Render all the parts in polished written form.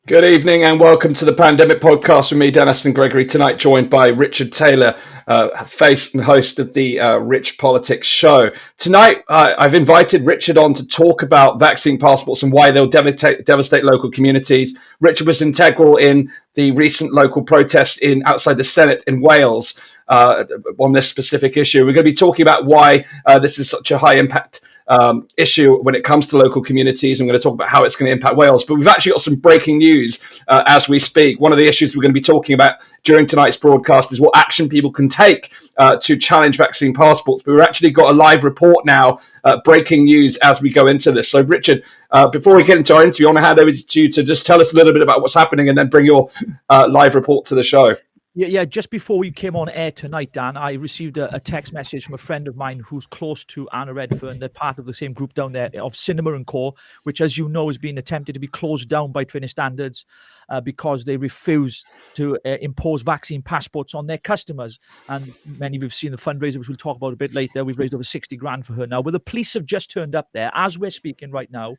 Good evening and welcome to the Pandemic Podcast with me, Astin-Gregory. Tonight joined by Richard Taylor, face and host of the Rich Politics show. Tonight I've invited Richard on to talk about vaccine passports and why they'll devastate local communities. Richard was integral in the recent local protests outside the Senedd in Wales on this specific issue. We're going to be talking about why this is such a high impact issue when it comes to local communities. I'm going to talk about how it's going to impact Wales, but we've actually got some breaking news as we speak. One of the issues we're going to be talking about during tonight's broadcast is what action people can take to challenge vaccine passports. But we've actually got a live report now, breaking news as we go into this. So Richard, before we get into our interview, I want to hand over to you to just tell us a little bit about what's happening and then bring your live report to the show. Yeah. Just before we came on air tonight, Dan, I received a text message from a friend of mine who's close to Anna Redfern. They're part of the same group down there of Cinema & Co, which, as you know, has been attempted to be closed down by Trading Standards because they refuse to impose vaccine passports on their customers. And many of you have seen the fundraiser, which we'll talk about a bit later. We've raised over 60 grand for her now. But the police have just turned up there as we're speaking right now.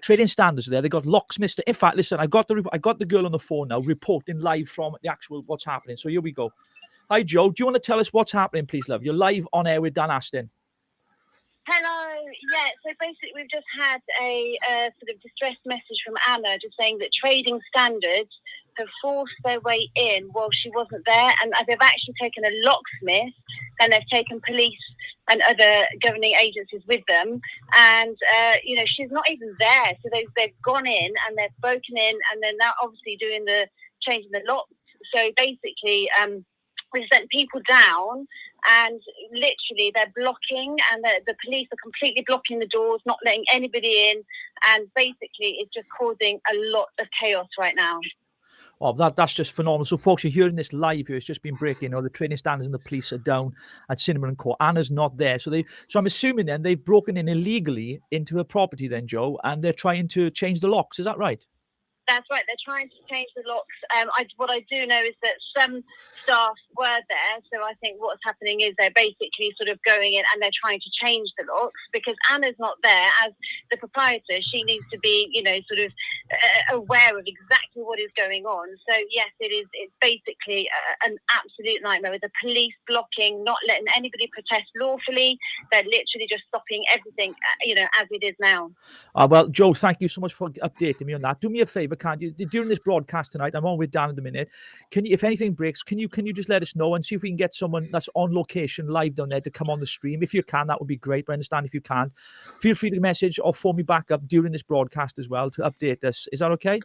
Trading Standards there. They got locksmiths. In fact, listen, I got the girl on the phone now reporting live from the actual what's happening. So here we go. Hi, Joe. Do you want to tell us what's happening, please, love? You're live on air with Dan Astin. Hello. Yeah, so basically we've just had a sort of distress message from Anna just saying that Trading Standards have forced their way in while she wasn't there, and they've actually taken a locksmith and they've taken police and other governing agencies with them, and she's not even there. So they've gone in and they've broken in, and they're now obviously doing the changing the locks. So basically, we've sent people down, and literally they're blocking, and the police are completely blocking the doors, not letting anybody in, and basically it's just causing a lot of chaos right now. Oh, that's just phenomenal. So, folks, you're hearing this live here. It's just been breaking. The Trading Standards and the police are down at Cinema & Co. Anna's not there. So I'm assuming then they've broken in illegally into her property then, Joe, and they're trying to change the locks. Is that right? That's right. They're trying to change the locks. What I do know is that some staff were there. So I think what's happening is they're basically sort of going in and they're trying to change the locks, because Anna's not there as the proprietor. She needs to be, sort of aware of exactly what is going on. So yes, it's basically an absolute nightmare with the police blocking, not letting anybody protest lawfully. They're literally just stopping everything, as it is now. Well, Joe, thank you so much for updating me on that. Do me a favour, can't you? During this broadcast tonight, I'm on with Dan in a minute. Can you, if anything breaks, can you just let us know and see if we can get someone that's on location live down there to come on the stream? If you can, that would be great. But I understand if you can't, feel free to message or phone me back up during this broadcast as well to update us. Is that okay?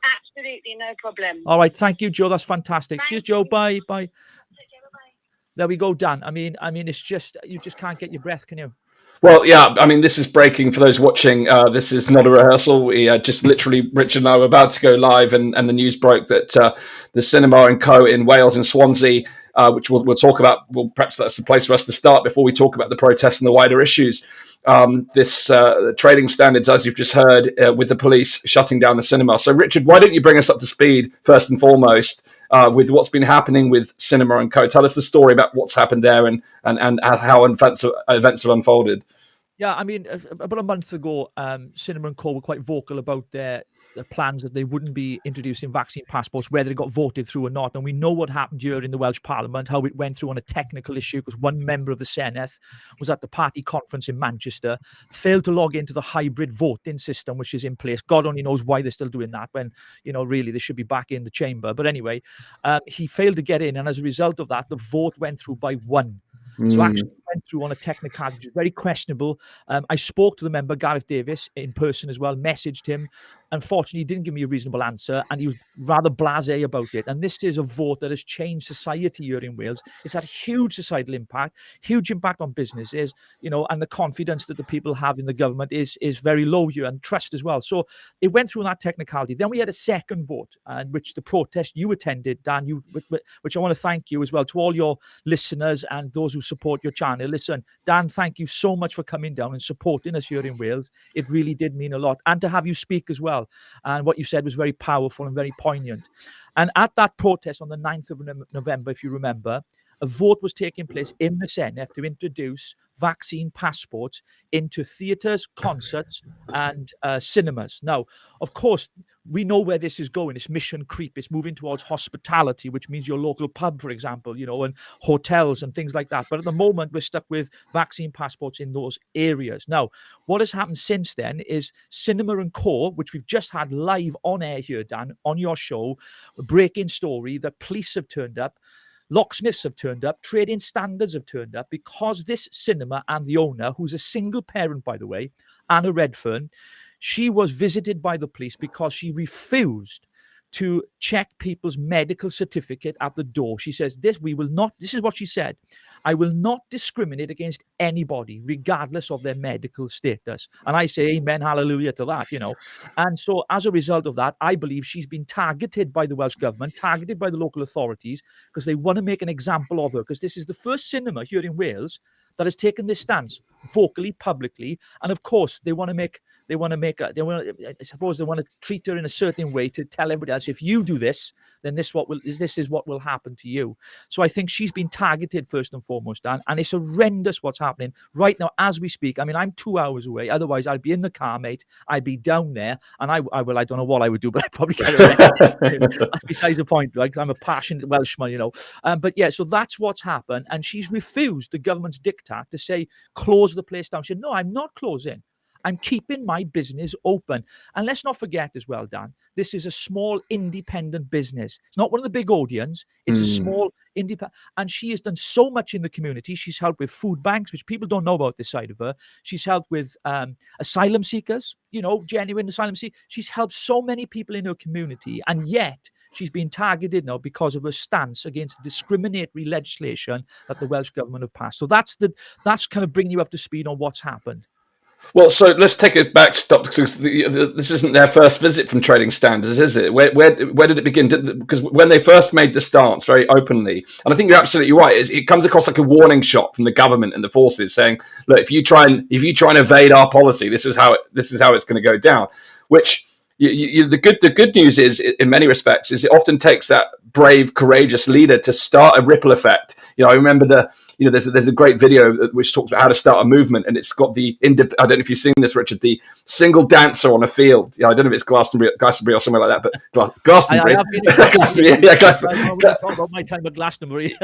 Absolutely, no problem. All right, thank you, Joe. That's fantastic. Cheers, Joe. Bye. Okay, bye-bye. There we go, Dan. I mean, it's just, you just can't get your breath, can you? Well, yeah, I mean, this is breaking for those watching. This is not a rehearsal. We just literally, Richard and I were about to go live, and the news broke that the Cinema & Co in Wales, in Swansea, which we'll talk about, well, perhaps that's the place for us to start before we talk about the protests and the wider issues. This Trading Standards, as you've just heard, with the police shutting down the cinema. So, Richard, why don't you bring us up to speed, first and foremost, with what's been happening with Cinema & Co. Tell us the story about what's happened there and how events have unfolded. Yeah, I mean, about a month ago, Cinema & Co were quite vocal about their plans that they wouldn't be introducing vaccine passports, whether it got voted through or not. And we know what happened here in the Welsh Parliament, how it went through on a technical issue, because one member of the Sennedd was at the party conference in Manchester, failed to log into the hybrid voting system, which is in place. God only knows why they're still doing that when, really they should be back in the chamber. But anyway, he failed to get in. And as a result of that, the vote went through by one. So actually went through on a technicality, which is very questionable. I spoke to the member, Gareth Davis, in person as well, messaged him. Unfortunately, he didn't give me a reasonable answer, and he was rather blasé about it. And this is a vote that has changed society here in Wales. It's had huge societal impact, huge impact on businesses, and the confidence that the people have in the government is very low here, and trust as well. So it went through on that technicality. Then we had a second vote, which the protest you attended, Dan, which I want to thank you as well, to all your listeners and those who support your channel. Listen, Dan, thank you so much for coming down and supporting us here in Wales. It really did mean a lot. And to have you speak as well. And what you said was very powerful and very poignant. And at that protest on the 9th of November, if you remember, a vote was taking place in the Senedd to introduce vaccine passports into theatres, concerts, and cinemas. Now, of course, we know where this is going. It's mission creep. It's moving towards hospitality, which means your local pub, for example, and hotels and things like that. But at the moment, we're stuck with vaccine passports in those areas. Now, what has happened since then is Cinema and Co, which we've just had live on air here, Dan, on your show, a breaking story. The police have turned up. Locksmiths have turned up, trading standards have turned up, because this cinema and the owner, who's a single parent, by the way, Anna Redfern, she was visited by the police because she refused to check people's medical certificate at the door. She says, this is what she said: I will not discriminate against anybody, regardless of their medical status. And I say, amen, hallelujah to that, And so as a result of that, I believe she's been targeted by the Welsh government, targeted by the local authorities, because they want to make an example of her, because this is the first cinema here in Wales that has taken this stance vocally, publicly. And of course, I suppose they want to treat her in a certain way to tell everybody else, if you do this, then this is what will happen to you. So I think she's been targeted first and foremost, Dan, and it's horrendous what's happening right now as we speak. I mean, I'm 2 hours away. Otherwise, I'd be in the car, mate. I'd be down there, and I don't know what I would do, but I'd probably get arrested. That's besides the point, right? Because I'm a passionate Welshman, But yeah, so that's what's happened, and she's refused the government's diktat to say, close the place down. She said, no, I'm not closing. I'm keeping my business open. And let's not forget as well, Dan, this is a small independent business. It's not one of the big audience. It's a small independent. And she has done so much in the community. She's helped with food banks, which people don't know about this side of her. She's helped with asylum seekers, genuine asylum seekers. She's helped so many people in her community. And yet she's been targeted now because of her stance against discriminatory legislation that the Welsh government have passed. So that's kind of bringing you up to speed on what's happened. Well, so let's take it back stop, because this isn't their first visit from trading standards, is it? Where did it begin? Because when they first made the stance very openly, and I think you're absolutely right, it comes across like a warning shot from the government and the forces saying, look, if you try and evade our policy, this is how it's going to go down. Which the good news is, in many respects, is it often takes that brave, courageous leader to start a ripple effect. I remember there's a great video which talks about how to start a movement, and it's got I don't know if you've seen this, Richard, the single dancer on a field. I don't know if it's Glastonbury or somewhere like that, but Glastonbury. I have been Glastonbury. I talk about my time at Glastonbury.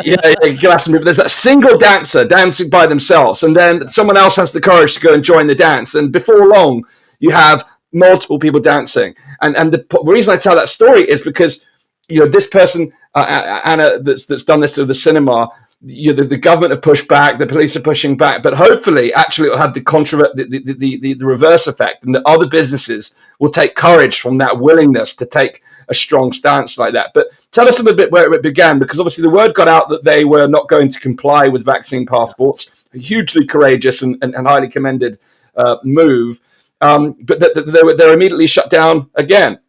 Glastonbury. But there's that single dancer dancing by themselves, and then someone else has the courage to go and join the dance, and before long, you have multiple people dancing. And the reason I tell that story is because this person, Anna, that's done this to the cinema. The government have pushed back, the police are pushing back, but hopefully, actually, it will have the reverse effect, and the other businesses will take courage from that willingness to take a strong stance like that. But tell us a little bit where it began, because obviously the word got out that they were not going to comply with vaccine passports. A hugely courageous and highly commended move, but they're immediately shut down again.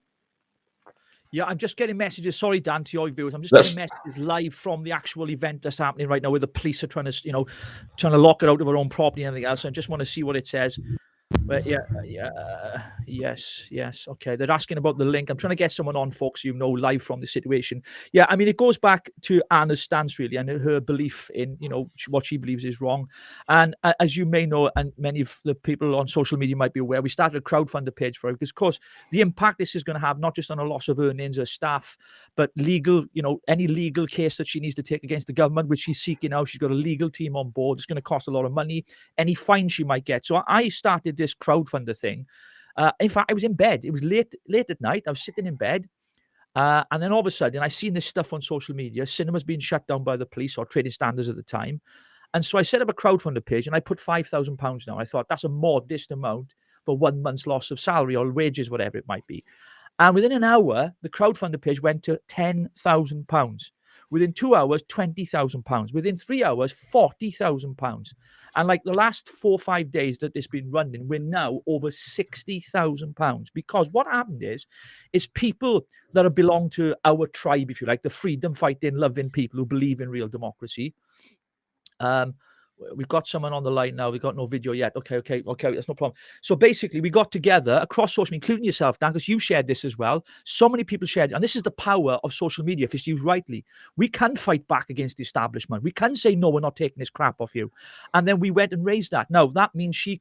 Yeah, I'm just getting messages. Sorry, Dan, to your viewers. I'm just getting messages live from the actual event that's happening right now, where the police are trying to lock it out of her own property and everything else. I just want to see what it says. But yes. Okay, they're asking about the link. I'm trying to get someone on, folks, live from the situation. Yeah, I mean, it goes back to Anna's stance, really, and her belief in, what she believes is wrong. And as you may know, and many of the people on social media might be aware, we started a crowdfunder page for it, because, of course, the impact this is going to have, not just on a loss of earnings or staff, but legal, any legal case that she needs to take against the government, which she's seeking out. She's got a legal team on board. It's going to cost a lot of money. Any fine she might get. So I started this crowdfunder thing. In fact, I was in bed. It was late at night. I was sitting in bed. And then all of a sudden, I seen this stuff on social media. Cinema's being shut down by the police, or trading standards at the time. And so I set up a crowdfunder page, and I put £5,000 now. I thought that's a modest amount for 1 month's loss of salary or wages, whatever it might be. And within an hour, the crowdfunder page went to £10,000. Within 2 hours, £20,000. Within 3 hours, £40,000. And like the last 4 or 5 days that it's been running, we're now over £60,000. Because what happened is people that belong to our tribe, if you like, the freedom fighting, loving people who believe in real democracy, We've got someone on the line now. We've got no video yet. Okay. That's no problem. So basically, we got together across social media, including yourself, Dan, because you shared this as well. So many people shared, and this is the power of social media. If it's used rightly, we can fight back against the establishment. We can say, no, we're not taking this crap off you. And then we went and raised that. Now, that means she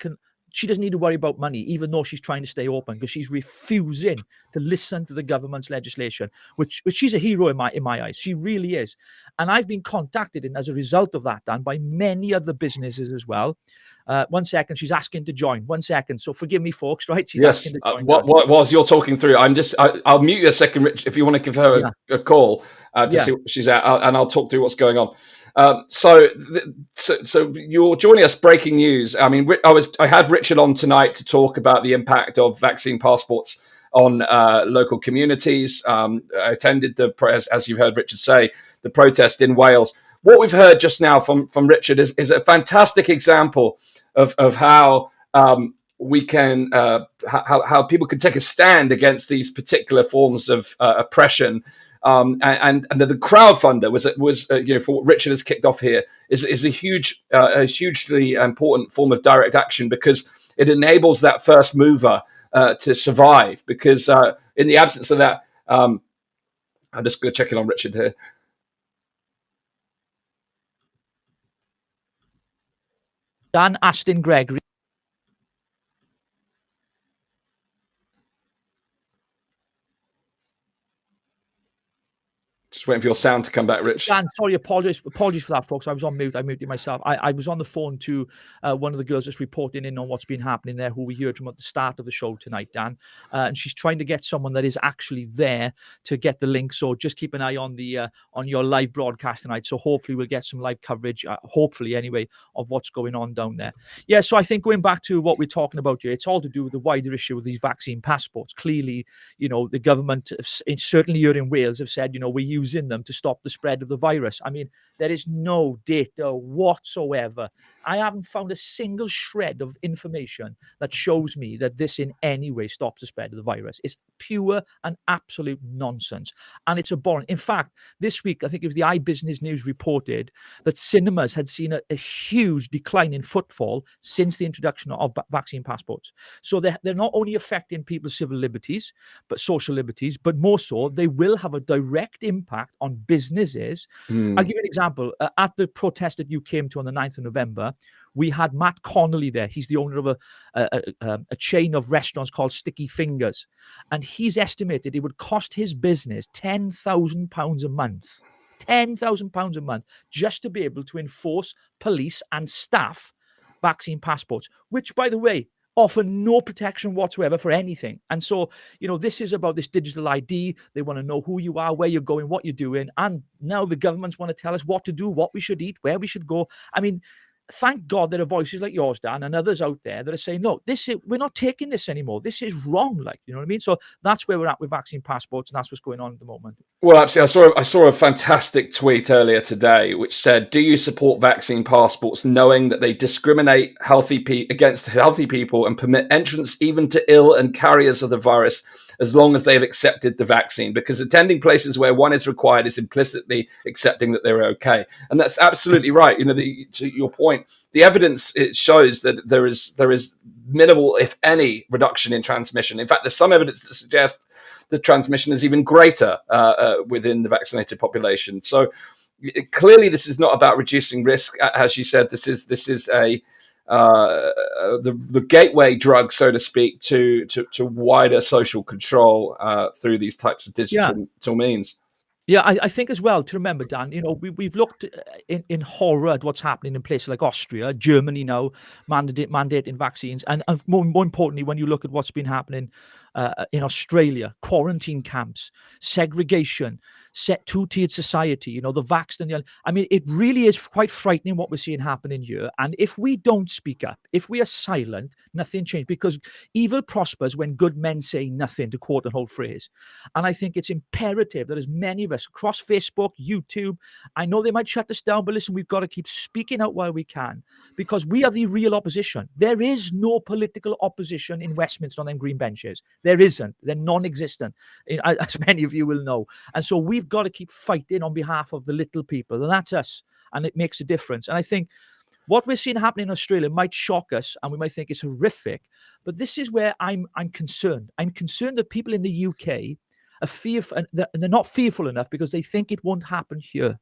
doesn't need to worry about money, even though she's trying to stay open, because she's refusing to listen to the government's legislation, which she's a hero in my eyes. She really is. And I've been contacted, and as a result of that, Dan, by many other businesses as well. 1 second, she's asking to join. 1 second. So forgive me, folks, right? She's asking to join. Whilst you're talking through, I'll mute you a second, Rich, if you want to give her a call to see what she's at, and I'll talk through what's going on. So you're joining us. Breaking news. I mean, I had Richard on tonight to talk about the impact of vaccine passports on local communities. I attended as you've heard Richard say, the protest in Wales. What we've heard just now from Richard is a fantastic example of how we can how people can take a stand against these particular forms of oppression. And the crowdfunder was for what Richard has kicked off here is a hugely important form of direct action, because it enables that first mover to survive. Because in the absence of that, I'm just going to check in on Richard here. Dan Astin-Gregory. Just waiting for your sound to come back, Rich. Dan, sorry, apologies for that, folks. I was on mute. I muted myself. I was on the phone to one of the girls just reporting in on what's been happening there, who we heard from at the start of the show tonight, Dan. And she's trying to get someone that is actually there to get the link. So just keep an eye on your live broadcast tonight. So hopefully we'll get some live coverage, hopefully anyway, of what's going on down there. Yeah, so I think going back to what we're talking about here, it's all to do with the wider issue of these vaccine passports. Clearly, the government, certainly here in Wales, have said, we're using them to stop the spread of the virus. I mean, there is no data whatsoever. I haven't found a single shred of information that shows me that this in any way stops the spread of the virus. It's pure and absolute nonsense. And it's abhorrent. In fact, this week, I think it was the iBusiness News reported that cinemas had seen a huge decline in footfall since the introduction of vaccine passports. So they're not only affecting people's civil liberties, but social liberties, but more so, they will have a direct impact on businesses. I'll give you an example. At the protest that you came to on the 9th of November, we had Matt Connolly there. He's the owner of a chain of restaurants called Sticky Fingers. And he's estimated it would cost his business £10,000 a month. £10,000 a month just to be able to enforce police and staff vaccine passports, which, by the way, offer no protection whatsoever for anything. And so, this is about this digital ID. They want to know who you are, where you're going, what you're doing. And now the governments want to tell us what to do, what we should eat, where we should go. I mean, thank God there are voices like yours, Dan, and others out there that are saying, no, we're not taking this anymore. This is wrong. You know what I mean? So that's where we're at with vaccine passports, and that's what's going on at the moment. Well, absolutely. I saw a fantastic tweet earlier today which said, do you support vaccine passports knowing that they discriminate against healthy people and permit entrance even to ill and carriers of the virus as long as they have accepted the vaccine? Because attending places where one is required is implicitly accepting that they're okay. And that's absolutely right. To your point, the evidence, it shows that there is minimal, if any, reduction in transmission. In fact, there's some evidence to suggest the transmission is even greater within the vaccinated population. So clearly, this is not about reducing risk. As you said, this is the gateway drug, so to speak, to wider social control through these types of digital means. Yeah, I think as well to remember, Dan, we've looked in horror at what's happening in places like Austria, Germany now, mandating vaccines. And more importantly, when you look at what's been happening in Australia, quarantine camps, segregation, two-tiered society, the vaxxed and the other. I mean, it really is quite frightening what we're seeing happening here. And if we don't speak up, if we are silent, nothing changes, because evil prospers when good men say nothing, to quote an old phrase. And I think it's imperative that as many of us across Facebook, YouTube, I know they might shut us down, but listen, we've got to keep speaking out while we can, because we are the real opposition. There is no political opposition in Westminster on them green benches. There isn't. They're non-existent, as many of you will know. And so we've got to keep fighting on behalf of the little people, and that's us, and it makes a difference. And I think What we're seeing happening in Australia might shock us and we might think it's horrific, but this is where I'm concerned. I'm concerned that people in the UK are fearful, and they're not fearful enough because they think it won't happen here.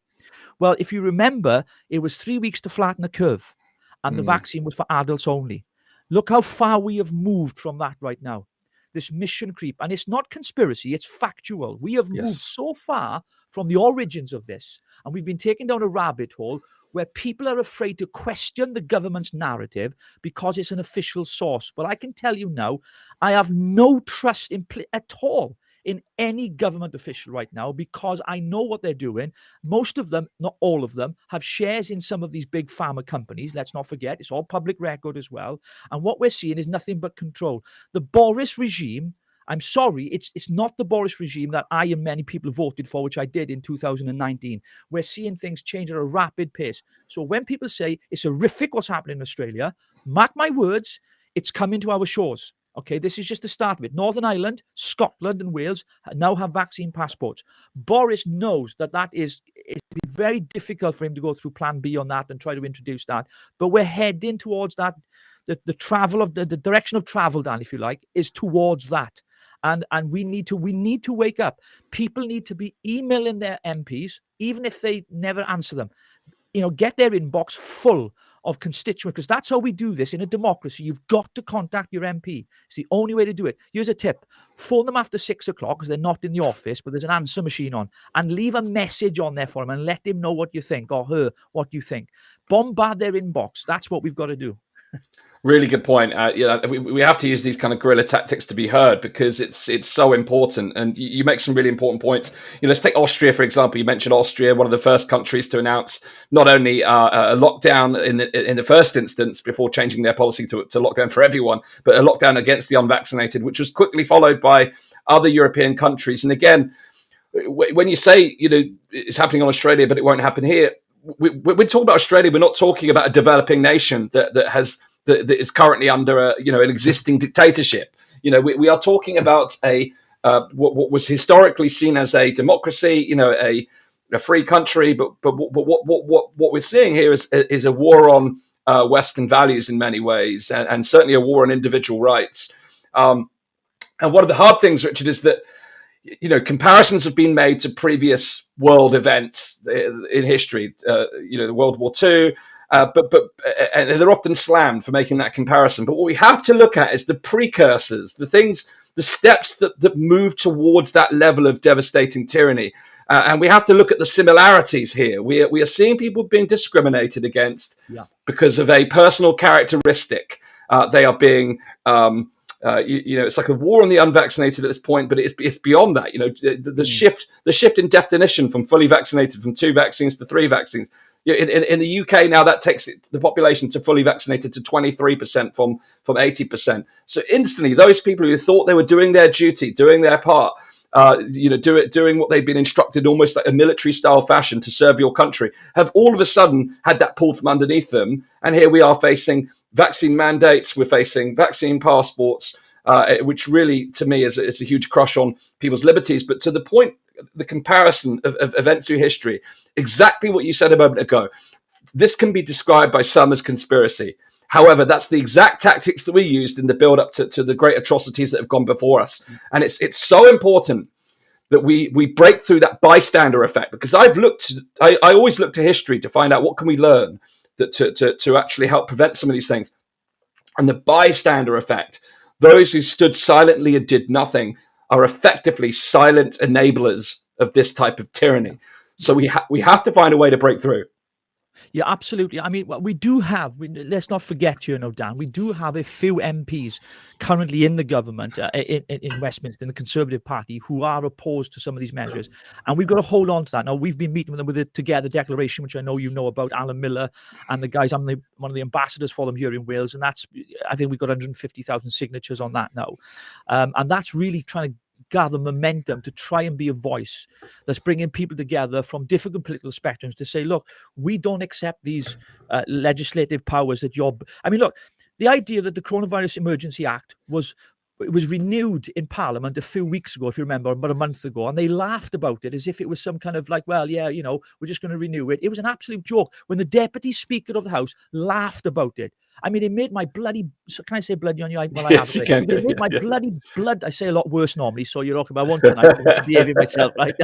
Well, if you remember, it was 3 weeks to flatten the curve, and the vaccine was for adults only. Look how far we have moved from that right now. This mission creep, and it's not conspiracy, it's factual. We have moved so far from the origins of this, and we've been taken down a rabbit hole where people are afraid to question the government's narrative because it's an official source. But I can tell you now, I have no trust at all in any government official right now because I know what they're doing. Most of them, not all of them, have shares in some of these big pharma companies. Let's not forget, it's all public record as well. And what we're seeing is nothing but control. The Boris regime, I'm sorry, it's not the Boris regime that I and many people voted for, which I did in 2019. We're seeing things change at a rapid pace. So when people say it's horrific what's happening in Australia, mark my words, it's coming to our shores. Okay, this is just the start of it. Northern Ireland, Scotland and Wales now have vaccine passports. Boris knows that it's very difficult for him to go through plan B on that and try to introduce that. But we're heading towards that. The travel of the direction of travel, Dan, if you like, is towards that. And we need to wake up. People need to be emailing their MPs, even if they never answer them. Get their inbox full of constituents, because that's how we do this in a democracy. You've got to contact your MP. It's the only way to do it. Here's a tip. Phone them after 6 o'clock because they're not in the office, but there's an answer machine on, and leave a message on there for them and let them know what you think, or her what you think. Bombard their inbox. That's what we've got to do. Really good point. We have to use these kind of guerrilla tactics to be heard because it's so important. And you make some really important points. Let's take Austria, for example. You mentioned Austria, one of the first countries to announce not only a lockdown in the first instance before changing their policy to lockdown for everyone, but a lockdown against the unvaccinated, which was quickly followed by other European countries. And again, when you say, it's happening in Australia, but it won't happen here, we're talking about Australia. We're not talking about a developing nation that is currently under an existing dictatorship. We are talking about what was historically seen as a democracy, a free country. But what we're seeing here is a war on Western values in many ways, and certainly a war on individual rights. And one of the hard things, Richard, is that comparisons have been made to previous world events in history. World War II. But they're often slammed for making that comparison. But what we have to look at is the precursors, the steps that move towards that level of devastating tyranny. And we have to look at the similarities here. We are seeing people being discriminated against because of a personal characteristic. They are being, it's like a war on the unvaccinated at this point, but it's beyond that. The shift in definition from fully vaccinated from 2 vaccines to 3 vaccines. In the UK now, that takes the population to fully vaccinated to 23% from 80%. So instantly, those people who thought they were doing their duty, doing their part, doing what they've been instructed almost like a military style fashion to serve your country, have all of a sudden had that pulled from underneath them. And here we are facing vaccine mandates. We're facing vaccine passports, which really, to me, is a huge crush on people's liberties. But to the point, the comparison of events through history, exactly what you said a moment ago. This can be described by some as conspiracy. However, that's the exact tactics that we used in the build-up to the great atrocities that have gone before us. And it's so important that we break through that bystander effect, because I always look to history to find out what can we learn to actually help prevent some of these things. And the bystander effect, those who stood silently and did nothing, are effectively silent enablers of this type of tyranny. So we have to find a way to break through. Yeah, absolutely. I mean, we do have, let's not forget, Dan, we do have a few MPs currently in the government, in Westminster, in the Conservative Party, who are opposed to some of these measures. And we've got to hold on to that. Now, we've been meeting with them with the Together Declaration, which I know you know about, Alan Miller and the guys. I'm one of the ambassadors for them here in Wales. And I think we've got 150,000 signatures on that now. And that's really trying to gather momentum to try and be a voice that's bringing people together from different political spectrums to say, look, we don't accept these legislative powers that look, the idea that the Coronavirus Emergency Act was it was renewed in Parliament a few weeks ago, if you remember, about a month ago, and they laughed about it as if it was some kind of like, well, yeah, we're just going to renew it. It was an absolute joke when the Deputy Speaker of the House laughed about it. I mean, it made my bloody, can I say bloody on you? Well, Yes, you can. It made my bloody blood. I say a lot worse normally, so you're okay, but I won't tonight. I'm behaving myself, right?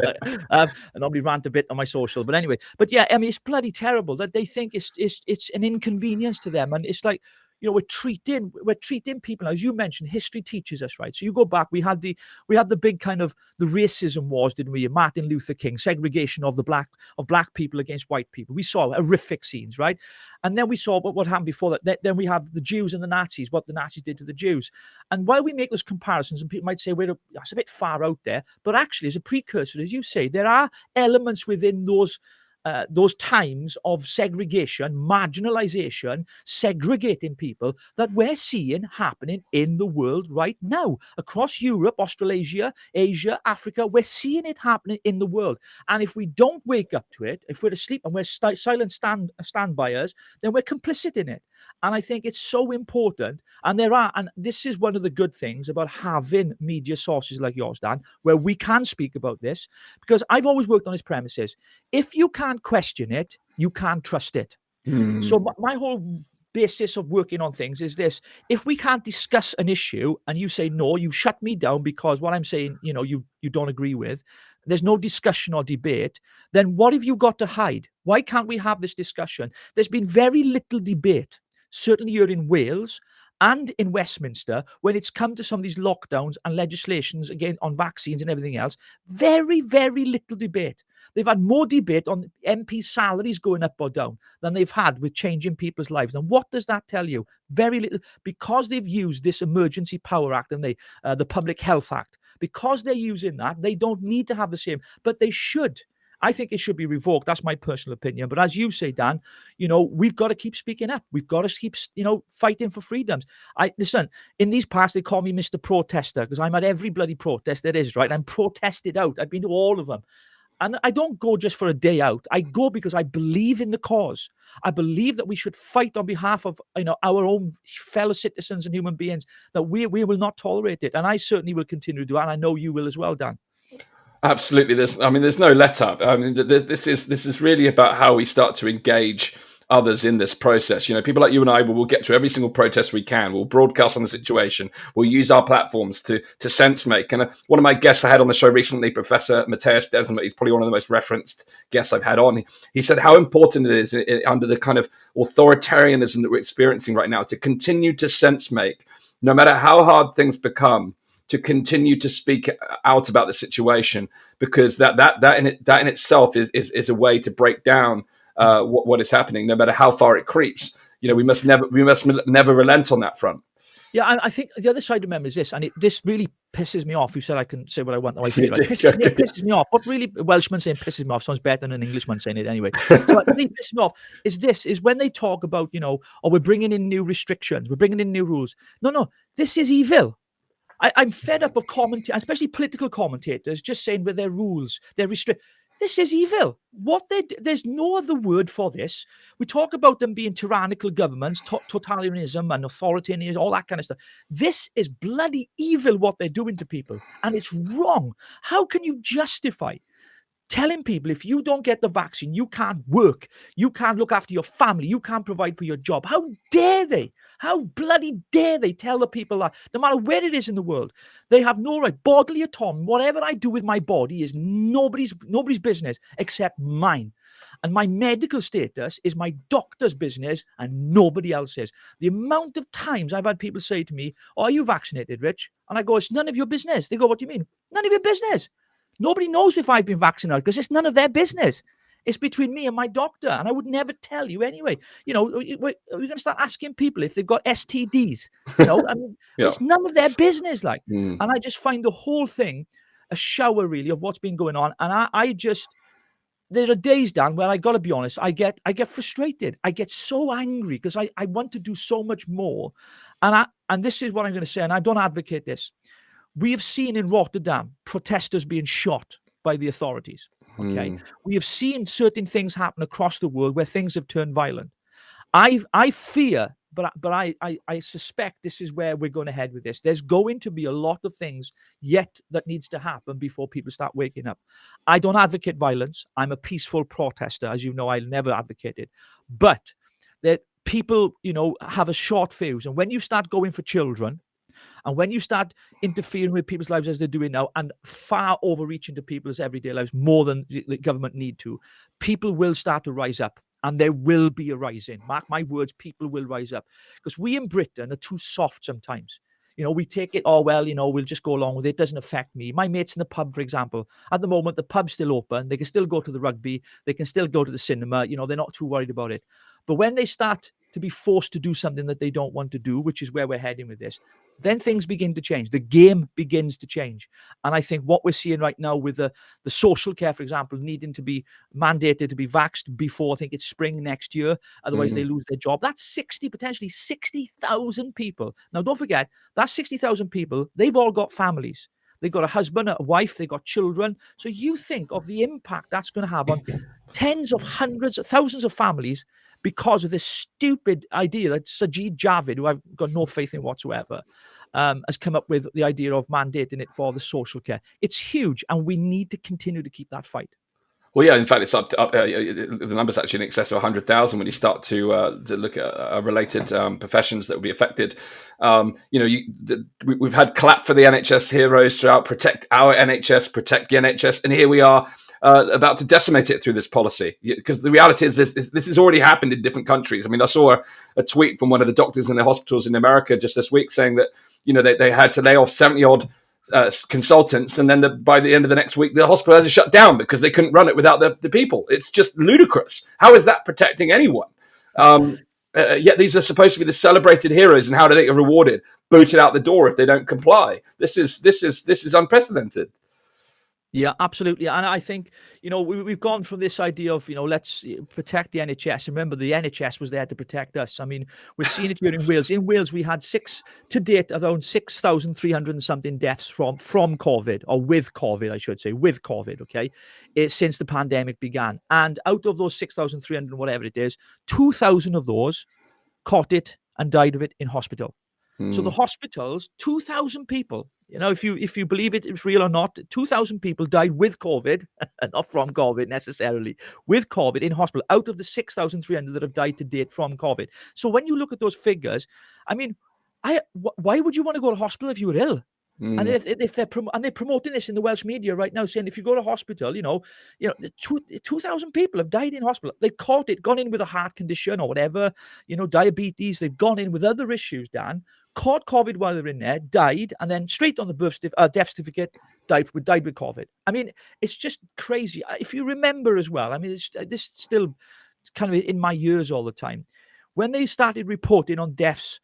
I normally rant a bit on my social, but anyway. But yeah, I mean, it's bloody terrible that they think it's an inconvenience to them, and it's like, we're treating people, as you mentioned, history teaches us, right? So you go back, we had the big kind of the racism wars, didn't we? Martin Luther King, segregation of black people against white people. We saw horrific scenes, right? And then we saw what happened before that. Then we have the Jews and the Nazis, what the Nazis did to the Jews. And while we make those comparisons, and people might say, well, that's a bit far out there, but actually as a precursor, as you say, there are elements within those times of segregation, marginalization, segregating people that we're seeing happening in the world right now. Across Europe, Australasia, Asia, Africa, we're seeing it happening in the world. And if we don't wake up to it, if we're asleep and we're silent stand-byers, then we're complicit in it. And I think it's so important. And this is one of the good things about having media sources like yours, Dan, where we can speak about this, because I've always worked on this premises. If you can't question it, you can't trust it. So my whole basis of working on things is this: if we can't discuss an issue and you say no, you shut me down because what I'm saying, you don't agree with, there's no discussion or debate, then what have you got to hide? Why can't we have this discussion? There's been very little debate, certainly here in Wales and in Westminster, when it's come to some of these lockdowns and legislations, again, on vaccines and everything else. Very, very little debate. They've had more debate on MP salaries going up or down than they've had with changing people's lives. And what does that tell you? Very little, because they've used this Emergency Power Act and the Public Health Act. Because they're using that, they don't need to have the same, but they should. I think it should be revoked. That's my personal opinion. But as you say, Dan, we've got to keep speaking up. We've got to keep, fighting for freedoms. Listen, in these parts, they call me Mr. Protester because I'm at every bloody protest there is, right? I'm protested out. I've been to all of them. And I don't go just for a day out. I go because I believe in the cause. I believe that we should fight on behalf of our own fellow citizens and human beings, that we will not tolerate it. And I certainly will continue to do that. And I know you will as well, Dan. Absolutely. There's no let up. I mean, this is really about how we start to engage others in this process. People like you and I will get to every single protest we can. We'll broadcast on the situation. We'll use our platforms to sense make. And one of my guests I had on the show recently, Professor Matthias Desmet, he's probably one of the most referenced guests I've had on. He said how important it is under the kind of authoritarianism that we're experiencing right now to continue to sense make, no matter how hard things become, to continue to speak out about the situation, because that in itself is a way to break down what is happening, no matter how far it creeps. We must never relent on that front. Yeah, I think the other side of remember is this, and this really pisses me off. You said I can say what I want, how I feel. It pisses me off. What really Welshman saying pisses me off sounds better than an Englishman saying it anyway. So what really pisses me off is when they talk about, we're bringing in new restrictions, we're bringing in new rules. No, this is evil. I'm fed up of commentators, especially political commentators, just saying with their rules, they're restrict. This is evil. There's no other word for this. We talk about them being tyrannical governments, totalitarianism and authoritarianism, all that kind of stuff. This is bloody evil what they're doing to people, and it's wrong. How can you justify telling people if you don't get the vaccine, you can't work, you can't look after your family, you can't provide for your job? How dare they? How bloody dare they tell the people that, no matter where it is in the world, they have no right. Bodily autonomy, whatever I do with my body is nobody's business except mine. And my medical status is my doctor's business and nobody else's. The amount of times I've had people say to me, are you vaccinated, Rich? And I go, it's none of your business. They go, what do you mean? None of your business. Nobody knows if I've been vaccinated because it's none of their business. It's between me and my doctor, and I would never tell you anyway. We're going to start asking people if they've got STDs. It's none of their business. And I just find the whole thing a shower, really, of what's been going on. And there are days, Dan, where I got to be honest, I get frustrated. I get so angry because I want to do so much more. And this is what I'm going to say, and I don't advocate this. We have seen in Rotterdam protesters being shot by the authorities. Okay, we have seen certain things happen across the world where things have turned violent. I fear I suspect this is where we're going to head with this. There's going to be a lot of things yet that needs to happen before people start waking up. I don't advocate violence. I'm a peaceful protester. As you know, I never advocated. But that people, have a short fuse. And when you start going for children, and when you start interfering with people's lives as they're doing now, and far overreaching to people's everyday lives more than the government need to, people will start to rise up. And there will be a rising. Mark my words, people will rise up. Because we in Britain are too soft sometimes. We take it, we'll just go along with it. It doesn't affect me. My mates in the pub, for example, at the moment, the pub's still open. They can still go to the rugby. They can still go to the cinema. They're not too worried about it. But when they start to be forced to do something that they don't want to do, which is where we're heading with this, then things begin to change. The game begins to change. And I think what we're seeing right now with the social care, for example, needing to be mandated to be vaxxed before, I think it's spring next year, otherwise they lose their job. That's potentially 60,000 people. Now, don't forget, that's 60,000 people. They've all got families. They've got a husband, a wife, they've got children. So you think of the impact that's going to have on tens of hundreds of thousands of families because of this stupid idea that Sajid Javid, who I've got no faith in whatsoever, has come up with the idea of mandating it for the social care. It's huge, and we need to continue to keep that fight. Well, yeah, in fact, it's up. The number's actually in excess of 100,000 when you start to look at related professions that will be affected. We've had clap for the NHS heroes throughout, protect our NHS, protect the NHS, and here we are about to decimate it through this policy. Because the reality is this has already happened in different countries. I mean, I saw a tweet from one of the doctors in the hospitals in America just this week saying that they had to lay off 70-odd consultants, and then by the end of the next week, the hospital has to shut down because they couldn't run it without the people. It's just ludicrous. How is that protecting anyone? Yet these are supposed to be the celebrated heroes, and how do they get rewarded? Booted out the door if they don't comply. This is unprecedented. Yeah, absolutely. And I think, we've gone from this idea of, let's protect the NHS. Remember, the NHS was there to protect us. I mean, we've seen it here in Wales. In Wales, we had to date, around 6,300 and something deaths from COVID, or with COVID, I should say, with COVID, okay, since the pandemic began. And out of those 6,300, whatever it is, 2,000 of those caught it and died of it in hospital. So the hospitals, 2,000 people, if you believe it's real or not, 2,000 people died with COVID, not from COVID necessarily, with COVID in hospital, out of the 6,300 that have died to date from COVID. So when you look at those figures, I mean, why would you want to go to hospital if you were ill? And if they're promoting this in the Welsh media right now, saying if you go to hospital, 2,000 people have died in hospital. They caught it, gone in with a heart condition or whatever, diabetes. They've gone in with other issues, Dan, caught COVID while they were in there, died, and then straight on the death certificate, died with COVID. I mean, it's just crazy. If you remember as well, I mean, this still kind of in my ears all the time. When they started reporting on deaths,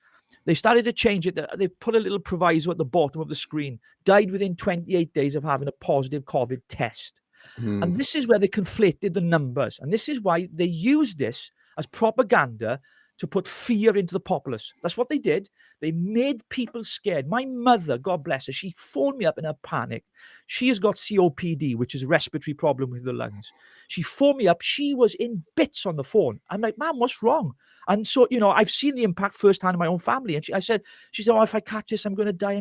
they started to change it. They put a little proviso at the bottom of the screen. Died within 28 days of having a positive COVID test. And this is where they conflated the numbers. And this is why they used this as propaganda to put fear into the populace. That's what they did. They made people scared. My mother, God bless her, she phoned me up in a panic. She has got COPD, which is a respiratory problem with the lungs. She phoned me up. She was in bits on the phone. I'm like, Ma'am, what's wrong? And so, I've seen the impact firsthand in my own family. And she said, oh, if I catch this, I'm going to die.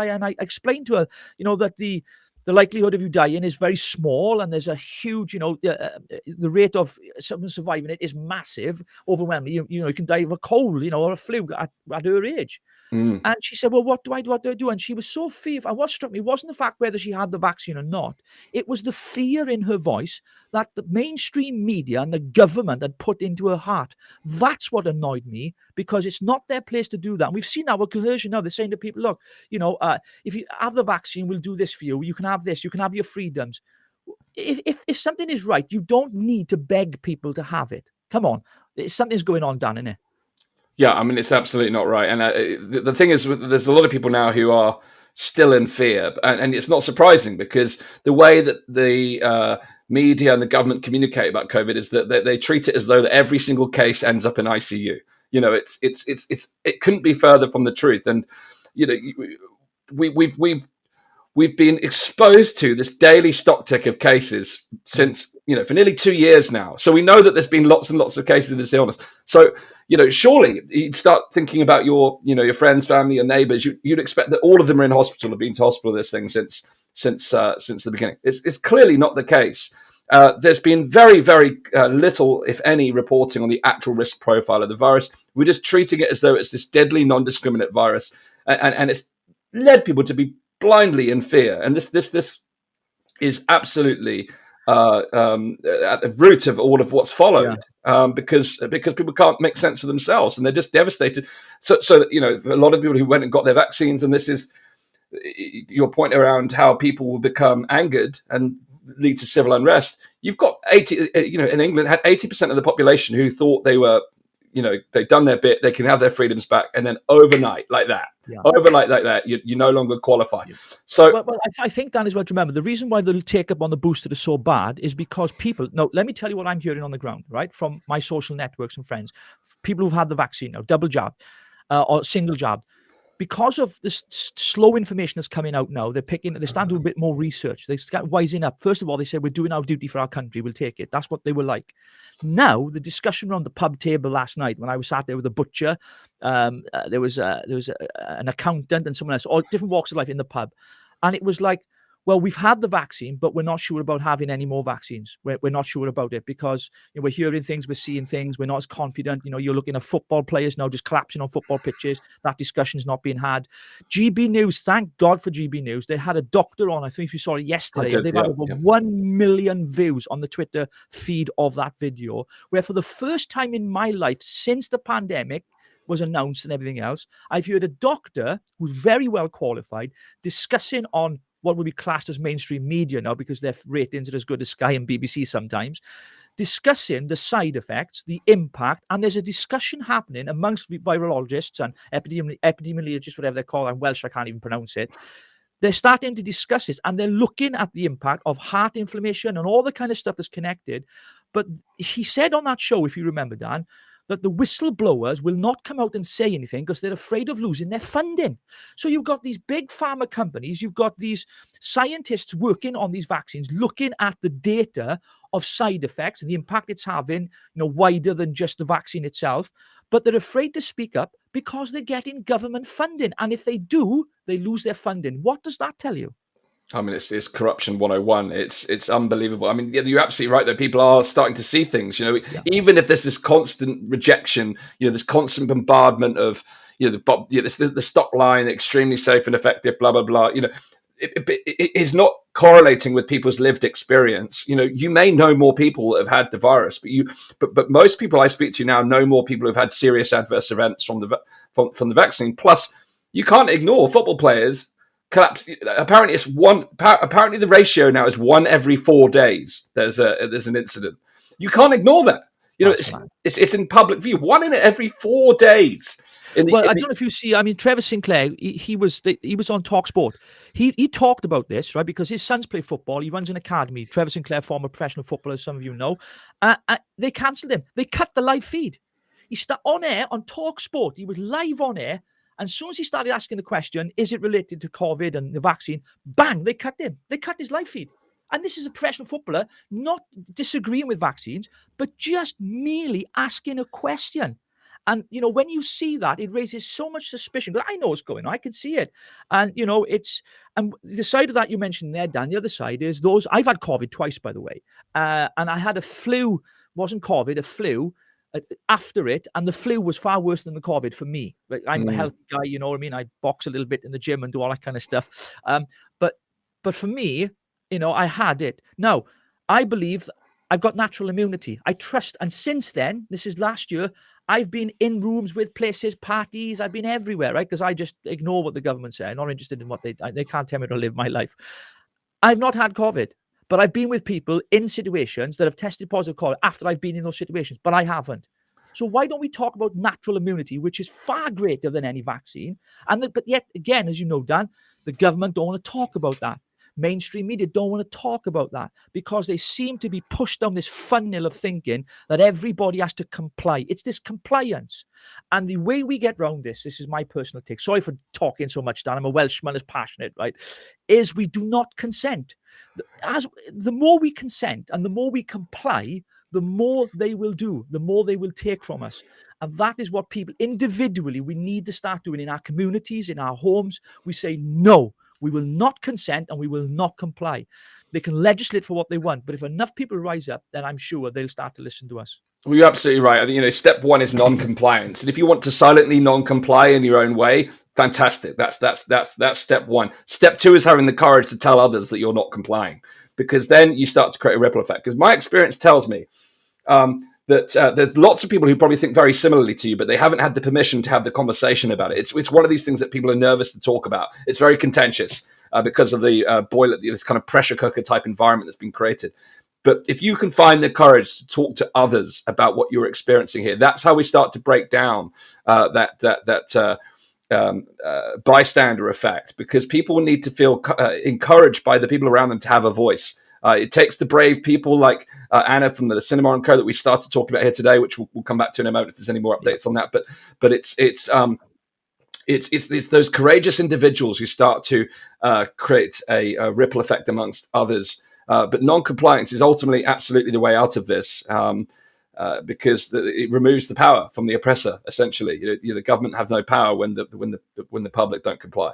And I explained to her, that the likelihood of you dying is very small, and there's a huge, the rate of someone surviving it is massive, overwhelming. You can die of a cold, or a flu at her age. And she said, well, what do I do? And she was so fearful. And what struck me wasn't the fact whether she had the vaccine or not. It was the fear in her voice that the mainstream media and the government had put into her heart. That's what annoyed me, because it's not their place to do that. And we've seen our coercion now. They're saying to people, look, if you have the vaccine, we'll do this for you. You can have this. You can have your freedoms. If something is right, you don't need to beg people to have it. Come on. Something's going on, Dan, isn't it? Yeah, I mean, it's absolutely not right. And the thing is, there's a lot of people now who are still in fear. And it's not surprising, because the way that the media and the government communicate about COVID is that they treat it as though that every single case ends up in ICU. It couldn't be further from the truth. And, we've we've been exposed to this daily stock tick of cases since, for nearly 2 years now. So we know that there's been lots and lots of cases of this illness. So, surely you'd start thinking about your friends, family, your neighbors. You'd expect that all of them are in hospital, have been to hospital with this thing since the beginning. It's clearly not the case. There's been very, very little, if any, reporting on the actual risk profile of the virus. We're just treating it as though it's this deadly, non-discriminate virus, and it's led people to be blindly in fear. And this is absolutely at the root of all of what's followed, because people can't make sense of themselves, and they're just devastated. So a lot of people who went and got their vaccines, and this is your point around how people will become angered and lead to civil unrest. You've got 80, in England, had 80% of the population who thought they were, they'd done their bit, they can have their freedoms back, and then overnight like that, you no longer qualify. So, well, I think, Dan, as well to remember, the reason why the take up on the booster is so bad is because people. No, let me tell you what I'm hearing on the ground, right, from my social networks and friends, people who've had the vaccine now, double jab or single jab. Because of this slow information that's coming out now, they're starting to do a bit more research. They start wising up. First of all, they say, we're doing our duty for our country. We'll take it. That's what they were like. Now, the discussion around the pub table last night, when I was sat there with a butcher, there was an accountant and someone else, all different walks of life in the pub. And it was like, well, we've had the vaccine, but we're not sure about having any more vaccines. We're not sure about it because we're hearing things, we're seeing things, we're not as confident. You're looking at football players now just collapsing on football pitches. That discussion's not being had. GB News, thank God for GB News. They had a doctor on, I think if you saw it yesterday, they've had over 1 million views on the Twitter feed of that video, where for the first time in my life since the pandemic was announced and everything else, I've heard a doctor who's very well qualified discussing on what would be classed as mainstream media now, because their ratings are as good as Sky and BBC sometimes, discussing the side effects, the impact, and there's a discussion happening amongst virologists and epidemiologists, whatever they're called. I'm Welsh, I can't even pronounce it. They're starting to discuss it, and they're looking at the impact of heart inflammation and all the kind of stuff that's connected. But he said on that show, if you remember, Dan, that the whistleblowers will not come out and say anything because they're afraid of losing their funding. So you've got these big pharma companies, you've got these scientists working on these vaccines, looking at the data of side effects and the impact it's having, wider than just the vaccine itself. But they're afraid to speak up because they're getting government funding. And if they do, they lose their funding. What does that tell you? I mean, it's corruption 101. It's unbelievable. I mean, you're absolutely right, though. People are starting to see things, even if there's this constant rejection, this constant bombardment of, the stop line, extremely safe and effective, blah, blah, blah. It is not correlating with people's lived experience. You may know more people that have had the virus, but most people I speak to now know more people who've had serious adverse events from the vaccine. Plus, you can't ignore football players collapse. Apparently the ratio now is 1 every 4 days. There's an incident. You can't ignore that. It's in public view. 1 in every 4 days. I don't know if you see. I mean, Trevor Sinclair. He was on TalkSport. He talked about this, right? Because his sons play football. He runs an academy. Trevor Sinclair, former professional footballer, as some of you know. They cancelled him. They cut the live feed. He started on air on TalkSport. He was live on air. And as soon as he started asking the question, is it related to COVID and the vaccine? Bang, they cut him. They cut his live feed. And this is a professional footballer, not disagreeing with vaccines, but just merely asking a question. And, when you see that, it raises so much suspicion. But I know what's going on. I can see it. And, and the side of that you mentioned there, Dan, the other side is I've had COVID twice, by the way. And I had a flu, wasn't COVID, a flu. After it, and the flu was far worse than the COVID for me. Like, I'm a healthy guy, you know what I mean? I box a little bit in the gym and do all that kind of stuff. But for me, I had it. Now, I believe I've got natural immunity. I trust. And since then, this is last year, I've been in rooms with places, parties. I've been everywhere, right? Because I just ignore what the government say. I'm not interested in what they can't tell me to live my life. I've not had COVID. But I've been with people in situations that have tested positive COVID after I've been in those situations, but I haven't. So why don't we talk about natural immunity, which is far greater than any vaccine? But yet again, as you know, Dan, the government don't want to talk about that mainstream media don't want to talk about that because they seem to be pushed down this funnel of thinking that everybody has to comply. It's this compliance. And the way we get around this is my personal take. Sorry for talking so much, Dan. I'm a Welshman, as passionate, right? Is we do not consent. As the more we consent and the more we comply, the more they will do, the more they will take from us. And that is what people individually, we need to start doing in our communities, in our homes. We say, no, we will not consent and we will not comply. They can legislate for what they want, but if enough people rise up, then I'm sure they'll start to listen to us. Well, you're absolutely right. I think, step one is non-compliance. And if you want to silently non-comply in your own way, fantastic. That's step one. Step two is having the courage to tell others that you're not complying, because then you start to create a ripple effect. Because my experience tells me that there's lots of people who probably think very similarly to you, but they haven't had the permission to have the conversation about it. It's one of these things that people are nervous to talk about. It's very contentious because of the boiler, this kind of pressure cooker type environment that's been created. But if you can find the courage to talk to others about what you're experiencing here, that's how we start to break down that bystander effect, because people need to feel encouraged by the people around them to have a voice. It takes the brave people like Anna from the Cinema & Co. that we started talking about here today, which we'll come back to in a moment if there's any more updates on that. But it's those courageous individuals who start to create a ripple effect amongst others. But non-compliance is ultimately absolutely the way out of this, because it removes the power from the oppressor. Essentially, the government have no power when the public don't comply.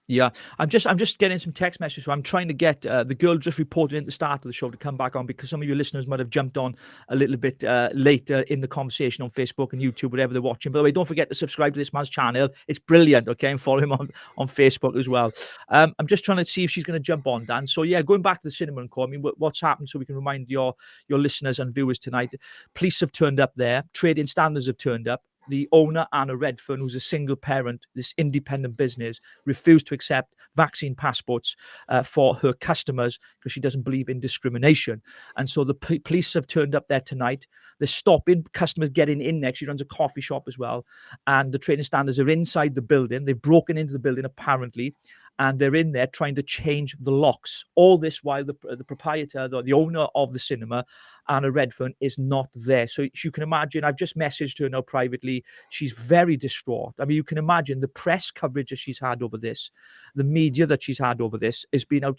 Yeah, I'm just getting some text messages. So I'm trying to get the girl just reported at the start of the show to come back on, because some of your listeners might have jumped on a little bit later in the conversation on Facebook and YouTube, whatever they're watching. By the way, don't forget to subscribe to this man's channel. It's brilliant, okay? And follow him on Facebook as well. I'm just trying to see if she's going to jump on, Dan. So yeah, going back to the Cinema & Co. I mean, what's happened, so we can remind your listeners and viewers tonight. Police have turned up there. Trading standards have turned up. The owner, Anna Redfern, who's a single parent, this independent business, refused to accept vaccine passports for her customers because she doesn't believe in discrimination. And so the police have turned up there tonight. They're stopping customers getting in there. She runs a coffee shop as well. And the trading standards are inside the building. They've broken into the building, apparently, and they're in there trying to change the locks. All this while the proprietor, the owner of the cinema, Anna Redfern, is not there. So you can imagine, I've just messaged her now privately. She's very distraught. I mean, you can imagine the press coverage that she's had over this, the media that she's had over this has been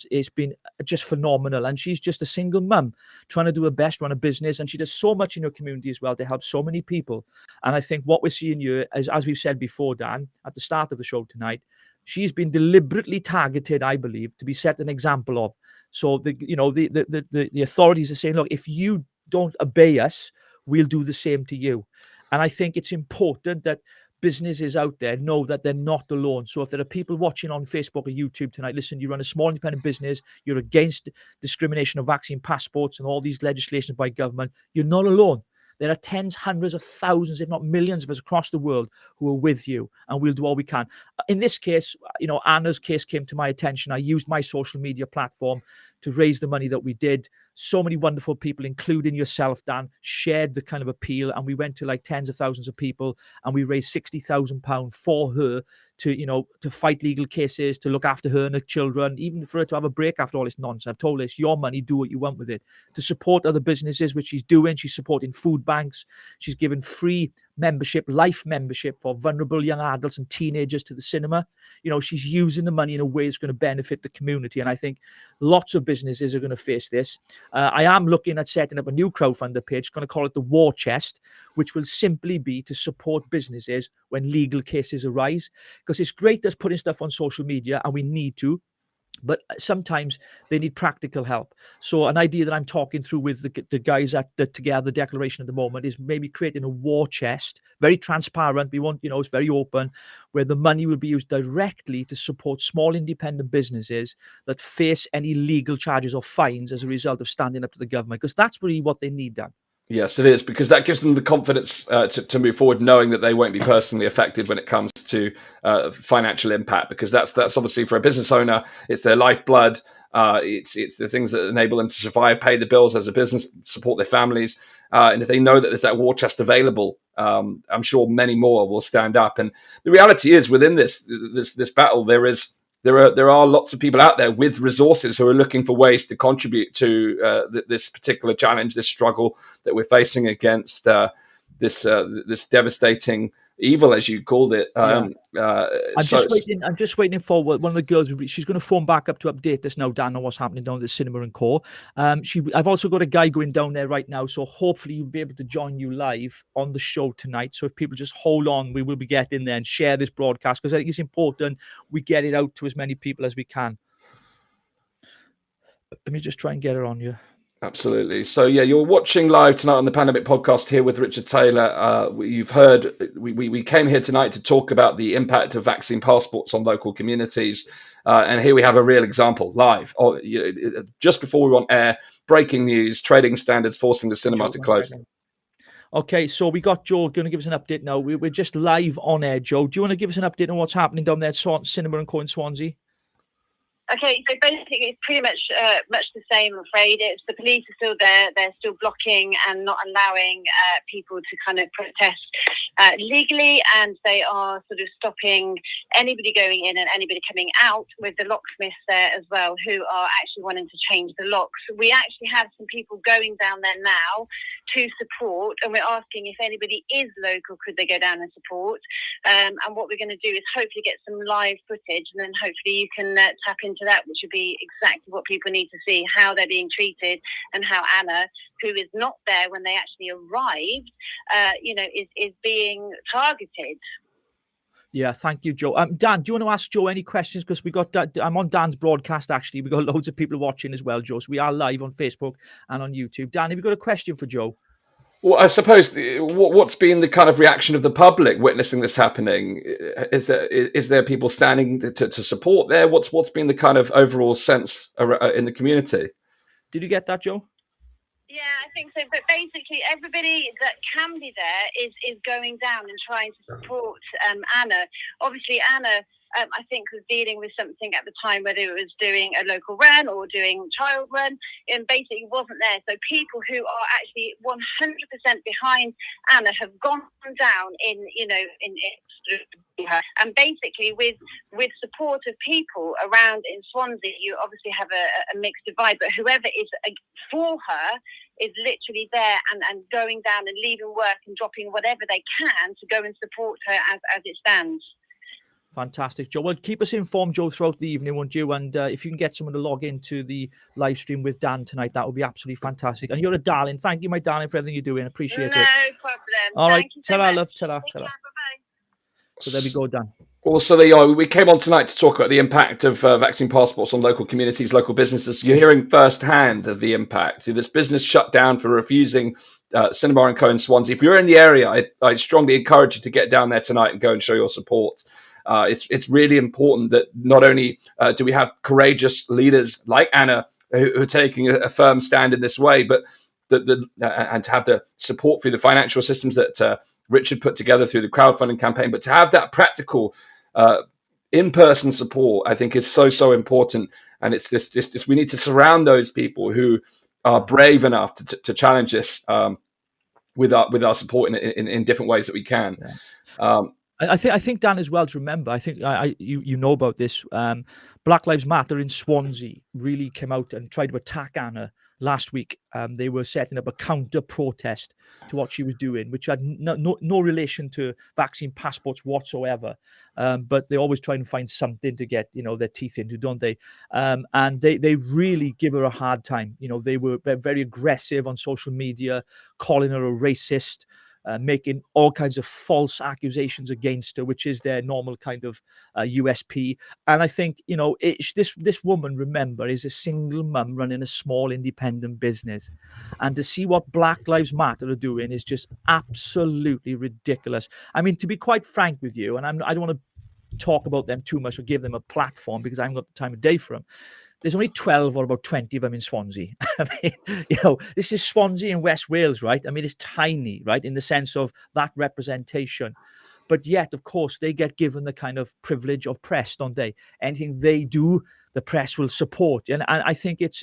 just phenomenal. And she's just a single mum trying to do her best, run a business. And she does so much in her community as well to help so many people. And I think what we're seeing here, as we've said before, Dan, at the start of the show tonight, she's been deliberately targeted, I believe, to be set an example of. So the authorities are saying, look, if you don't obey us, we'll do the same to you. And I think it's important that businesses out there know that they're not alone. So if there are people watching on Facebook or YouTube tonight, listen, you run a small independent business, you're against discrimination of vaccine passports and all these legislations by government, you're not alone. There are tens, hundreds of thousands, if not millions of us across the world who are with you, and we'll do all we can. In this case, Anna's case came to my attention. I used my social media platform to raise the money that we did. So many wonderful people, including yourself, Dan, shared the kind of appeal, and we went to like tens of thousands of people, and we raised £60,000 for her to fight legal cases, to look after her and her children, even for her to have a break after all this nonsense. I've told her it's your money, do what you want with it. To support other businesses, which she's doing. She's supporting food banks. She's given free membership, life membership for vulnerable young adults and teenagers to the cinema. She's using the money in a way that's going to benefit the community. And I think lots of businesses are going to face this. I am looking at setting up a new crowdfunder page, going to call it the War Chest, which will simply be to support businesses when legal cases arise. Because it's great us putting stuff on social media, and we need to, but sometimes they need practical help. So an idea that I'm talking through with the guys at the Together Declaration at the moment is maybe creating a war chest, very transparent. We want, it's very open, where the money will be used directly to support small independent businesses that face any legal charges or fines as a result of standing up to the government, because that's really what they need, Dan. Yes, it is, because that gives them the confidence to move forward, knowing that they won't be personally affected when it comes to financial impact, because that's obviously, for a business owner, it's their lifeblood. It's the things that enable them to survive, pay the bills as a business, support their families. And if they know that there's that war chest available, I'm sure many more will stand up. And the reality is, within this battle, there is there are lots of people out there with resources who are looking for ways to contribute to this particular challenge, this struggle that we're facing against this devastating evil, as you called it. I'm just waiting for one of the girls. She's going to phone back up to update us now, Dan, on what's happening down at the Cinema and Co. I've also got a guy going down there right now, so hopefully you'll be able to join you live on the show tonight. So if people just hold on, we will be getting there and share this broadcast, because I think it's important we get it out to as many people as we can. Let me just try and get it on you. Absolutely. So, yeah, you're watching live tonight on the Pandemic Podcast here with Richard Taylor. You've heard we came here tonight to talk about the impact of vaccine passports on local communities. And here we have a real example live. Just before we went air, breaking news, trading standards forcing the cinema to close. Okay, so we got Joe going to give us an update now. We're just live on air, Joe. Do you want to give us an update on what's happening down there at Cinema and Co in Swansea? Okay, so basically it's pretty much the same, I'm afraid. It's the police are still there. They're still blocking and not allowing people to kind of protest legally, and they are sort of stopping anybody going in and anybody coming out, with the locksmiths there as well, who are actually wanting to change the locks. We actually have some people going down there now to support, and we're asking if anybody is local, could they go down and support? And what we're going to do is hopefully get some live footage, and then hopefully you can tap into that, which would be exactly what people need to see, how they're being treated, and how Anna, who is not there when they actually arrived, is being targeted. Yeah, thank you, Joe. Dan, do you want to ask Joe any questions? Because I'm on Dan's broadcast, actually. We've got loads of people watching as well, Joe. So we are live on Facebook and on YouTube. Dan, have you got a question for Joe? Well, I suppose what's been the kind of reaction of the public witnessing this happening? Is there people standing to support there? What's been the kind of overall sense in the community? Did you get that, Joe? Yeah, I think so. But basically, everybody that can be there is going down and trying to support Anna. Obviously, Anna, I think, was dealing with something at the time, whether it was doing a local run or doing child run, and basically wasn't there. So people who are actually 100% behind Anna have gone down in and basically with support of people around in Swansea, you obviously have a mixed divide, but whoever is for her is literally there and going down and leaving work and dropping whatever they can to go and support her as it stands. Fantastic, Joe. Well, keep us informed, Joe, throughout the evening, won't you? And if you can get someone to log into the live stream with Dan tonight, that would be absolutely fantastic. And you're a darling. Thank you, my darling, for everything you're doing. Appreciate it. No problem. All right. Ta-ra, love. Ta-ra. Bye-bye. So there we go, Dan. Also, there you are. We came on tonight to talk about the impact of vaccine passports on local communities, local businesses. You're hearing firsthand of the impact. See, this business shut down for refusing Cinema and Co in Swansea. If you're in the area, I strongly encourage you to get down there tonight and go and show your support. It's really important that not only do we have courageous leaders like Anna who are taking a firm stand in this way, but and to have the support through the financial systems that Richard put together through the crowdfunding campaign, but to have that practical in-person support, I think is so important. And it's just we need to surround those people who are brave enough to challenge this with our support in different ways that we can. Yeah. I think, Dan, as well, to remember, I think you know about this. Black Lives Matter in Swansea really came out and tried to attack Anna last week. They were setting up a counter protest to what she was doing, which had no relation to vaccine passports whatsoever. But they always try and find something to get their teeth into, don't they? And they really give her a hard time. They're very aggressive on social media, calling her a racist. Making all kinds of false accusations against her, which is their normal kind of USP. And I think, this woman, remember, is a single mum running a small independent business. And to see what Black Lives Matter are doing is just absolutely ridiculous. I mean, to be quite frank with you, and I don't want to talk about them too much or give them a platform because I haven't got the time of day for them. There's only 12 or about 20 of them in Swansea. I mean, this is Swansea in West Wales, right? I mean, it's tiny, right, in the sense of that representation. But yet, of course, they get given the kind of privilege of press, don't they? Anything they do, the press will support. And I think it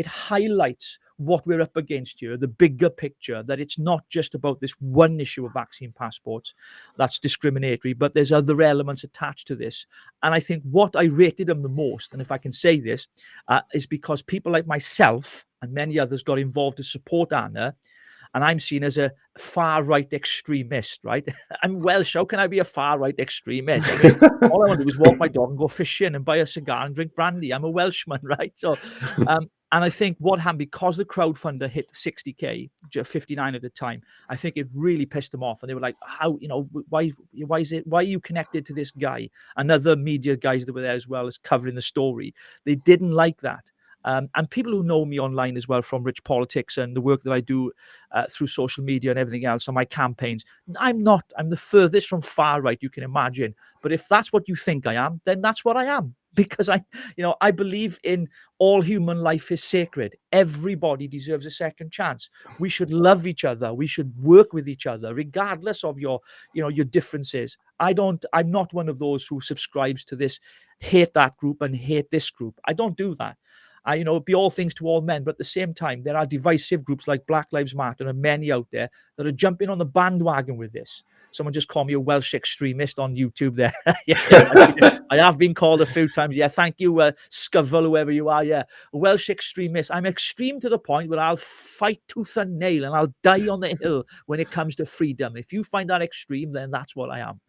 highlights what we're up against here, the bigger picture, that it's not just about this one issue of vaccine passports that's discriminatory, but there's other elements attached to this. And I think what I rated them the most, and if I can say this, is because people like myself and many others got involved to support Anna, and I'm seen as a far-right extremist, right? I'm Welsh. How can I be a far-right extremist? I mean, all I want to do is walk my dog and go fishing and buy a cigar and drink brandy. I'm a Welshman, right? So, and I think what happened, because the crowdfunder hit 60K, 59 at the time, I think it really pissed them off. And they were like, how, why are you connected to this guy? And other media guys that were there as well as covering the story. They didn't like that. And people who know me online as well from Rich Politics and the work that I do through social media and everything else on my campaigns, I'm the furthest from far right you can imagine. But if that's what you think I am, then that's what I am. Because I believe in all human life is sacred. Everybody deserves a second chance. We should love each other. We should work with each other, regardless of your differences. I'm not one of those who subscribes to this, hate that group and hate this group. I don't do that. Be all things to all men, but at the same time, there are divisive groups like Black Lives Matter and many out there that are jumping on the bandwagon with this. Someone just called me a Welsh extremist on YouTube there. I have been called a few times. Yeah, thank you, Scuffle, whoever you are. Yeah, Welsh extremist. I'm extreme to the point where I'll fight tooth and nail and I'll die on the hill when it comes to freedom. If you find that extreme, then that's what I am.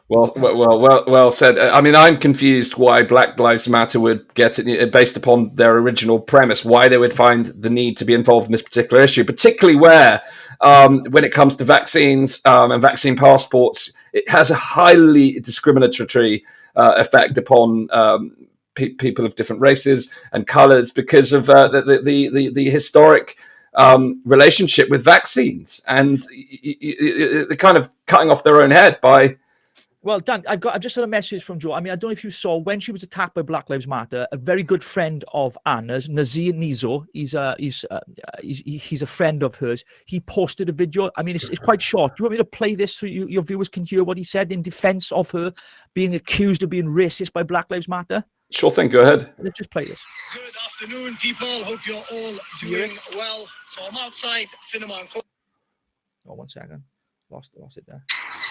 Well said. I mean, I'm confused why Black Lives Matter would get it based upon their original premise, why they would find the need to be involved in this particular issue, particularly where, when it comes to vaccines and vaccine passports, it has a highly discriminatory effect upon people of different races and colors because of the historic relationship with vaccines, and they're kind of cutting off their own head by. Well, Dan, I've just had a message from Joe. I mean, I don't know if you saw when she was attacked by Black Lives Matter. A very good friend of Anna's, Nazir Nizo, he's a friend of hers. He posted a video. I mean, it's quite short. Do you want me to play this so your viewers can hear what he said in defense of her being accused of being racist by Black Lives Matter? Sure thing. Go ahead. Let's just play this. Good afternoon, people. Hope you're all doing well. So I'm outside Cinema and Co. Oh, 1 second. Lost it there.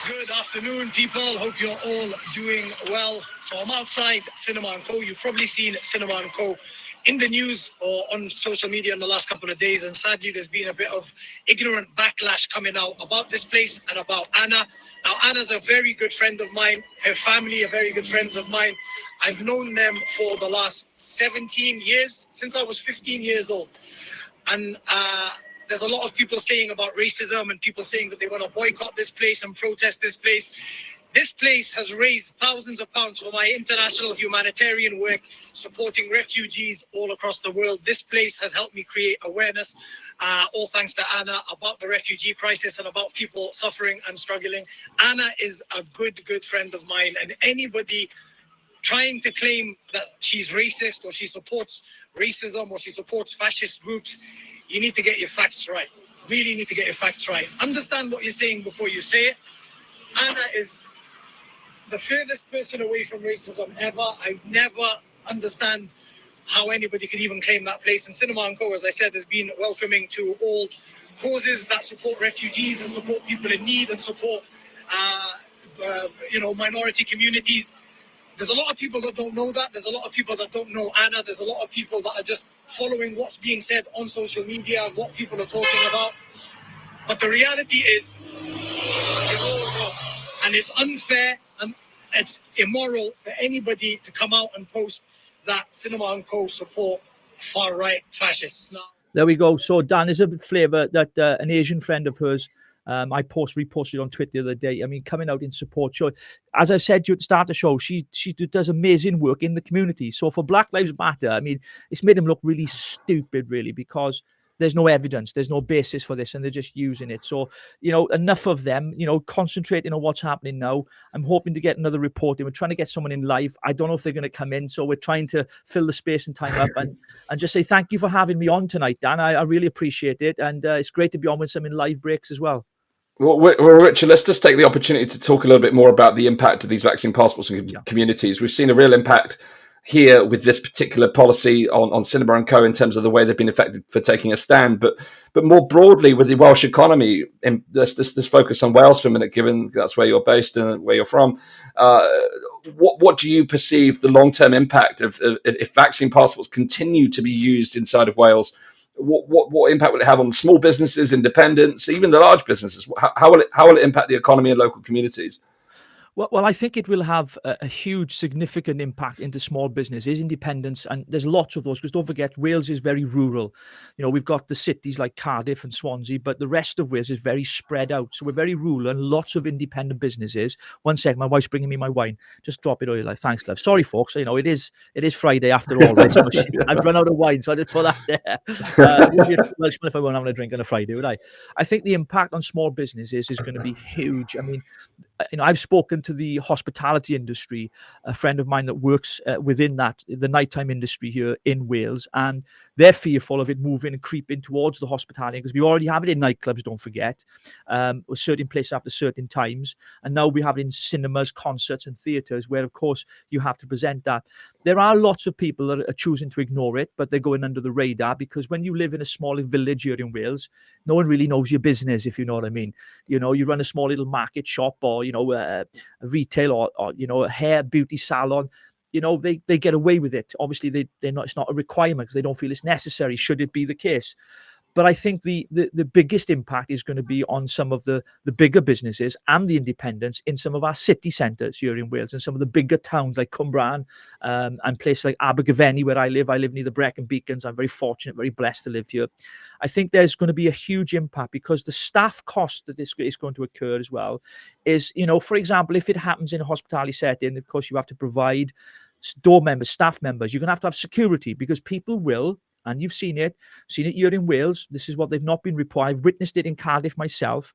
Good afternoon, people. Hope you're all doing well. So I'm outside Cinema and Co. You've probably seen Cinema and Co. in the news or on social media in the last couple of days. And sadly, there's been a bit of ignorant backlash coming out about this place and about Anna. Now, Anna's a very good friend of mine. Her family are very good friends of mine. I've known them for the last 17 years, since I was 15 years old. And there's a lot of people saying about racism and people saying that they want to boycott this place and protest this place. This place has raised thousands of pounds for my international humanitarian work, supporting refugees all across the world. This place has helped me create awareness, all thanks to Anna, about the refugee crisis and about people suffering and struggling. Anna is a good friend of mine, and anybody trying to claim that she's racist or she supports racism or she supports fascist groups, you need to get your facts right. Really need to get your facts right. Understand what you're saying before you say it. Anna is the furthest person away from racism ever. I never understand how anybody could even claim that place. And Cinema & Co, as I said, has been welcoming to all causes that support refugees and support people in need and support, minority communities. There's a lot of people that don't know that. There's a lot of people that don't know Anna. There's a lot of people that are just following what's being said on social media and what people are talking about. But the reality is, and it's unfair and it's immoral for anybody to come out and post that Cinema & Co support far-right fascists. Now, there we go. So Dan, is a flavour that an Asian friend of hers, I reposted on Twitter the other day. I mean, coming out in support. So, as I said to you at the start of the show, she does amazing work in the community. So for Black Lives Matter, I mean, it's made them look really stupid, really, because there's no evidence, there's no basis for this, and they're just using it. So, enough of them, concentrating on what's happening now. I'm hoping to get another report in. We're trying to get someone in live. I don't know if they're going to come in. So we're trying to fill the space and time up and just say thank you for having me on tonight, Dan. I really appreciate it. And it's great to be on with some in live breaks as well. Well, Richard, let's just take the opportunity to talk a little bit more about the impact of these vaccine passports in communities. We've seen a real impact here with this particular policy on Cinema & Co in terms of the way they've been affected for taking a stand, but more broadly with the Welsh economy, and let's focus on Wales for a minute, given that's where you're based and where you're from. What do you perceive the long-term impact of if vaccine passports continue to be used inside of Wales? What impact will it have on small businesses, independents, even the large businesses? How will it impact the economy and local communities? Well, I think it will have a huge, significant impact into small businesses, independents, and there's lots of those, because don't forget, Wales is very rural. We've got the cities like Cardiff and Swansea, but the rest of Wales is very spread out. So we're very rural and lots of independent businesses. One second, my wife's bringing me my wine. Just drop it all your life. Thanks, love. Sorry, folks. It is Friday after all. Right? So I've run out of wine, so I just put that there. Wouldn't be a Welshman if I weren't having a drink on a Friday, would I? I think the impact on small businesses is going to be huge. I mean, I've spoken to the hospitality industry, a friend of mine that works within the nighttime industry here in Wales, and they're fearful of it moving and creeping towards the hospitality, because we already have it in nightclubs, don't forget, with certain places after certain times, and now we have it in cinemas, concerts and theatres, where of course you have to present that. There are lots of people that are choosing to ignore it, but they're going under the radar, because when you live in a small village here in Wales, no one really knows your business, if you know what I mean. You run a small little market shop, or a retail, or a hair beauty salon. They get away with it. Obviously, they're not. It's not a requirement because they don't feel it's necessary. Should it be the case? But I think the biggest impact is going to be on some of the bigger businesses and the independents in some of our city centres here in Wales, and some of the bigger towns like Cwmbran and places like Abergavenny, where I live. I live near the Brecon Beacons. I'm very fortunate, very blessed to live here. I think there's going to be a huge impact, because the staff cost that this is going to occur as well is, for example, if it happens in a hospitality setting, of course, you have to provide door members, staff members. You're going to have security, because people will, and you've seen it here in Wales. This is what they've not been reported. I've witnessed it in Cardiff myself.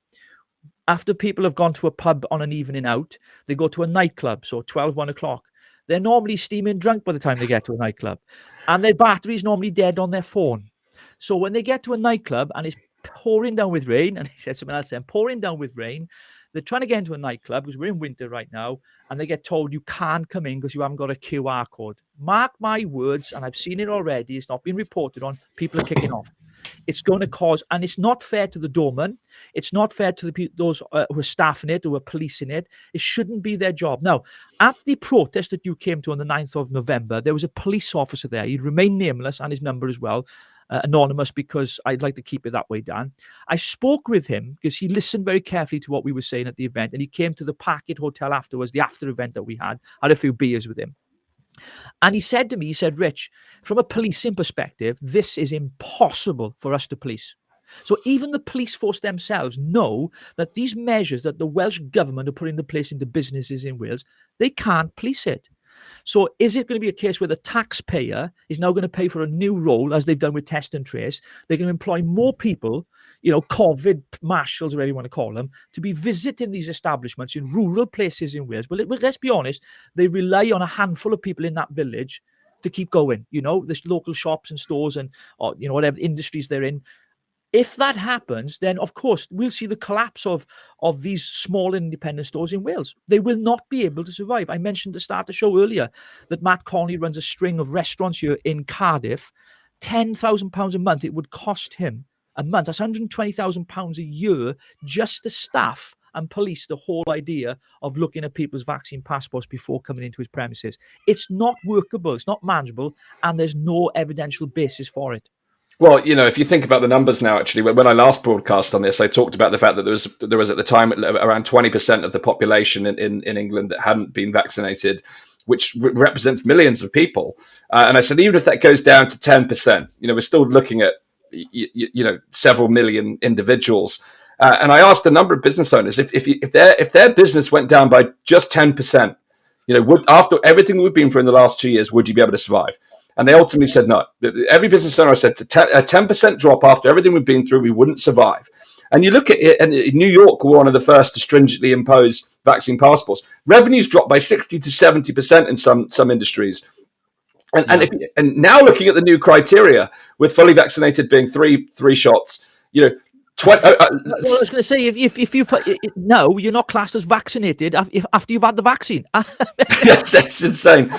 After people have gone to a pub on an evening out, they go to a nightclub, so 1 o'clock. They're normally steaming drunk by the time they get to a nightclub, and their battery is normally dead on their phone. So when they get to a nightclub and it's pouring down with rain, and he said something else then, pouring down with rain, they're trying to get into a nightclub because we're in winter right now, and they get told you can't come in because you haven't got a QR code. Mark my words, and I've seen it already. It's not been reported on. People are kicking off. It's going to cause, and it's not fair to the doorman. It's not fair to those who are staffing it, who are policing it. It shouldn't be their job. Now, at the protest that you came to on the 9th of November, there was a police officer there. He'd remain nameless, and his number as well. Anonymous, because I'd like to keep it that way, Dan. I spoke with him because he listened very carefully to what we were saying at the event, and he came to the Packet Hotel afterwards, the after event that we had a few beers with him. And he said to me, Rich, from a policing perspective, this is impossible for us to police. So even the police force themselves know that these measures that the Welsh government are putting into place into businesses in Wales, they can't police it. So is it going to be a case where the taxpayer is now going to pay for a new role, as they've done with test and trace? They're going to employ more people, COVID marshals, or whatever you want to call them, to be visiting these establishments in rural places in Wales. Well, let's be honest, they rely on a handful of people in that village to keep going. There's local shops and stores and whatever industries they're in. If that happens, then of course we'll see the collapse of these small independent stores in Wales. They will not be able to survive. I mentioned to start the show earlier that Matt Conley runs a string of restaurants here in Cardiff. £10,000 a month it would cost him a month. That's £120,000 a year just to staff and police the whole idea of looking at people's vaccine passports before coming into his premises. It's not workable, it's not manageable, and there's no evidential basis for it. Well, if you think about the numbers now, actually, when I last broadcast on this, I talked about the fact that there was at the time around 20% of the population in England that hadn't been vaccinated, which represents millions of people. And I said, even if that goes down to 10%, we're still looking at, several million individuals. And I asked a number of business owners if their business went down by just 10%, after everything we've been through in the last 2 years, would you be able to survive? And they ultimately said no. Every business owner said a 10% drop after everything we've been through, we wouldn't survive. And you look at it, and New York were one of the first to stringently impose vaccine passports. Revenues dropped by 60 to 70% in some industries. And now looking at the new criteria, with fully vaccinated being three shots, Well, I was going to say, if you no, you're not classed as vaccinated after you've had the vaccine. Yes, that's insane.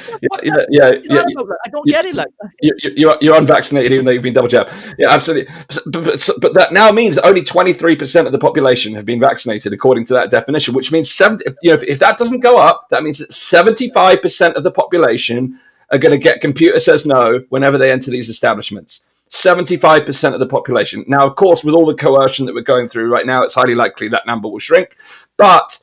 Yeah. I don't get it. Like you're unvaccinated even though you've been double jabbed. Yeah, absolutely. But that now means that only 23% of the population have been vaccinated according to that definition, which means if that doesn't go up, that means that 75% of the population are going to get computer says no whenever they enter these establishments. 75% of the population. Now, of course, with all the coercion that we're going through right now, it's highly likely that number will shrink. But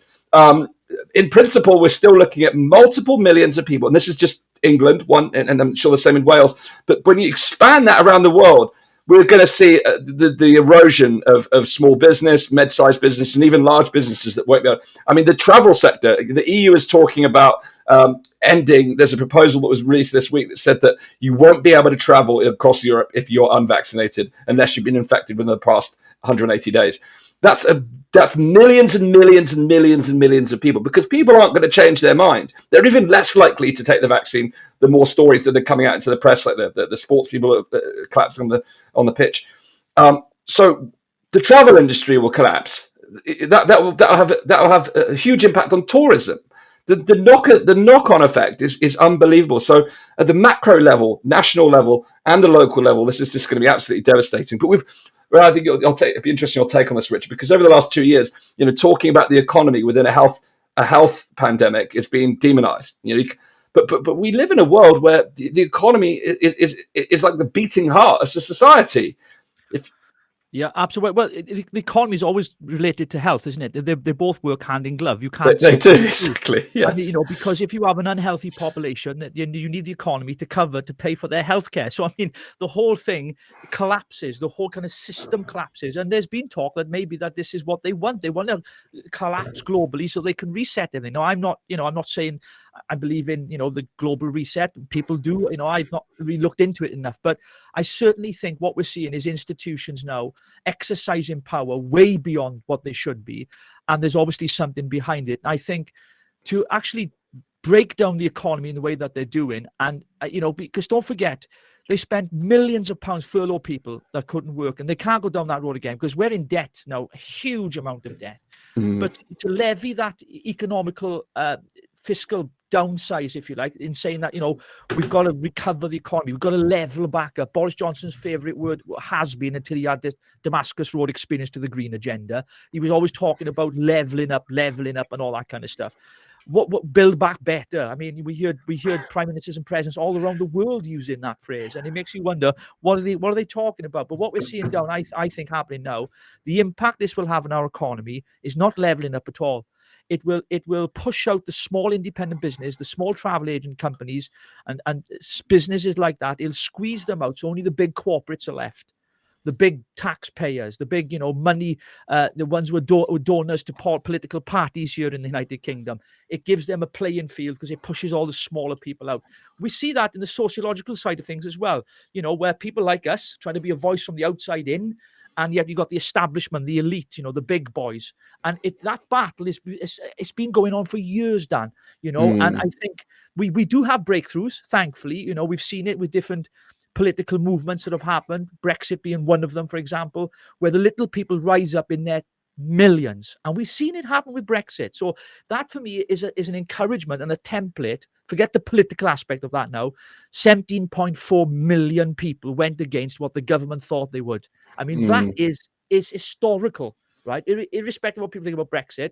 in principle, we're still looking at multiple millions of people. And this is just England, and I'm sure the same in Wales. But when you expand that around the world, we're going to see the erosion of small business, mid-sized business, and even large businesses that won't go. I mean, the travel sector, the EU is talking about ending. There's a proposal that was released this week that said that you won't be able to travel across Europe if you're unvaccinated unless you've been infected within the past 180 days. That's millions and millions and millions and millions of people, because people aren't going to change their mind. They're even less likely to take the vaccine the more stories that are coming out into the press, like the sports people collapsing on the pitch. So the travel industry will collapse. That'll have a huge impact on tourism. The knock-on effect is unbelievable. So at the macro level, national level, and the local level, this is just going to be absolutely devastating. But I think it'd be interesting your take on this, Richard, because over the last 2 years, talking about the economy within a health pandemic is being demonized. But we live in a world where the economy is like the beating heart of society. Yeah, absolutely. Well, the economy is always related to health, isn't it? They both work hand in glove. You can't. They do, exactly. Yes. And, because if you have an unhealthy population, you need the economy to pay for their healthcare. So, I mean, the whole thing collapses. The whole kind of system collapses. And there's been talk that maybe that this is what they want. They want to collapse globally so they can reset everything. Now, I'm not saying I believe in, the global reset. People do. I've not really looked into it enough, but I certainly think what we're seeing is institutions now exercising power way beyond what they should be. And there's obviously something behind it. I think to actually break down the economy in the way that they're doing, and, because don't forget, they spent millions of pounds furlough people that couldn't work, and they can't go down that road again because we're in debt now, a huge amount of debt. But to levy that economical, fiscal downsize, if you like, in saying that, we've got to recover the economy, we've got to level back up. Boris Johnson's favourite word has been, until he had the Damascus Road experience, to the green agenda. He was always talking about levelling up and all that kind of stuff. What build back better? I mean, we heard prime ministers and presidents all around the world using that phrase, and it makes you wonder what are they talking about? But what we're seeing down, I think, happening now, the impact this will have on our economy is not leveling up at all. It will push out the small independent business, the small travel agent companies, and businesses like that. It'll squeeze them out, so only the big corporates are left. The big taxpayers, the big, money, the ones who are donors to political parties here in the United Kingdom. It gives them a playing field because it pushes all the smaller people out. We see that in the sociological side of things as well, where people like us trying to be a voice from the outside in, and yet you got the establishment, the elite, the big boys. And that battle it's been going on for years, Dan, and I think we do have breakthroughs, thankfully. We've seen it with different political movements that have happened, Brexit being one of them, for example, where the little people rise up in their millions. And we've seen it happen with Brexit. So that, for me, is an encouragement and a template. Forget the political aspect of that now. 17.4 million people went against what the government thought they would. I mean, that is historical, right? Irrespective of what people think about Brexit,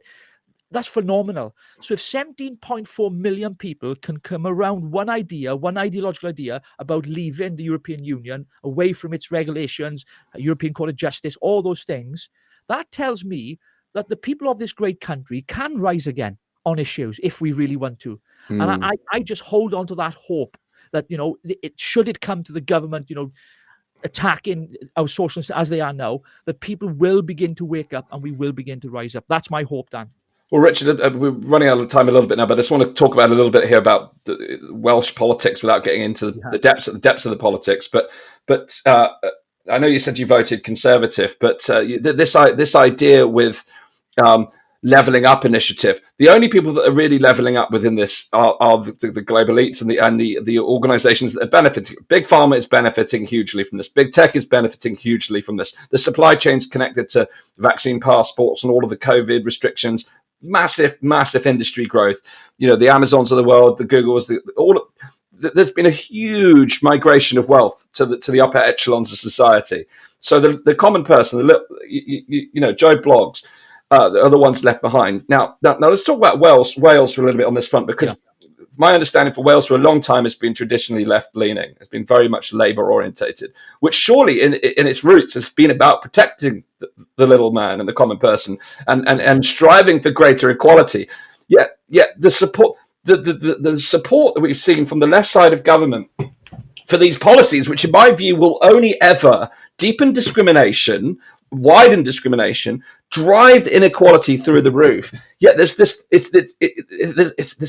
that's phenomenal. So if 17.4 million people can come around one ideological idea about leaving the European Union, away from its regulations, European Court of Justice, all those things, that tells me that the people of this great country can rise again on issues if we really want to. And I just hold on to that hope that, should it come to the government, attacking our socialists as they are now, that people will begin to wake up and we will begin to rise up. That's my hope, Dan. Well, Richard, we're running out of time a little bit now, but I just want to talk about a little bit here about the Welsh politics without getting into the depths of the politics. But I know you said you voted Conservative, but this idea with levelling up initiative. The only people that are really levelling up within this are the global elites and the organisations that are benefiting. Big Pharma is benefiting hugely from this. Big Tech is benefiting hugely from this. The supply chains connected to vaccine passports and all of the COVID restrictions, massive industry growth. The Amazons of the world, the Googles, there's been a huge migration of wealth to the upper echelons of society. So the common person, Joe Bloggs, are the ones left behind. Now let's talk about Wales for a little bit on this front, because my understanding for Wales for a long time has been traditionally left-leaning. It's been very much Labour-orientated, which surely in its roots has been about protecting the little man and the common person and striving for greater equality. Yet the support the support that we've seen from the left side of government for these policies, which in my view will only ever deepen discrimination, widen discrimination, drive inequality through the roof. Yet there's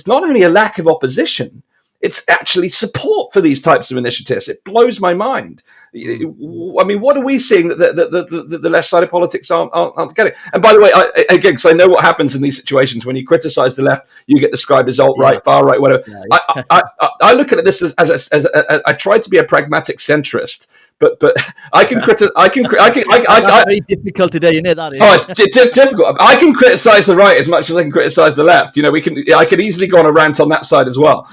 not only a lack of opposition, it's actually support for these types of initiatives. It blows my mind. I mean, what are we seeing that the left side of politics aren't getting? And by the way, again, because I know what happens in these situations when you criticize the left, you get described as alt-right, far-right, whatever. Yeah. I look at this as I try to be a pragmatic centrist. But I can criticize. Very difficult today, isn't it? That is. Oh, it's difficult. I can criticize the right as much as I can criticize the left. I could easily go on a rant on that side as well.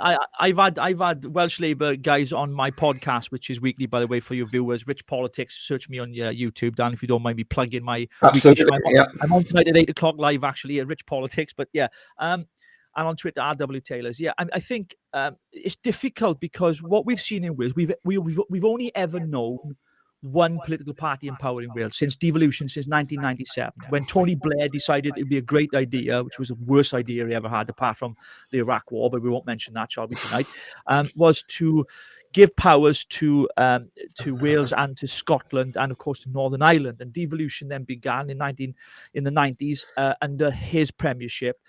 I've had Welsh Labour guys on my podcast, which is weekly, by the way, for your viewers. Rich Politics. Search me on YouTube, Dan, if you don't mind me plugging my. Absolutely. I'm on tonight at 8:00 live, actually, at Rich Politics. But yeah. And on Twitter, RW Taylors. Yeah, I think it's difficult because what we've seen in Wales, we've only ever known one political party in power in Wales since devolution, since 1997, when Tony Blair decided it'd be a great idea, which was the worst idea he ever had, apart from the Iraq War, but we won't mention that, shall we, tonight, was to give powers to Wales and to Scotland and, of course, to Northern Ireland. And devolution then began in the 90s under his premiership.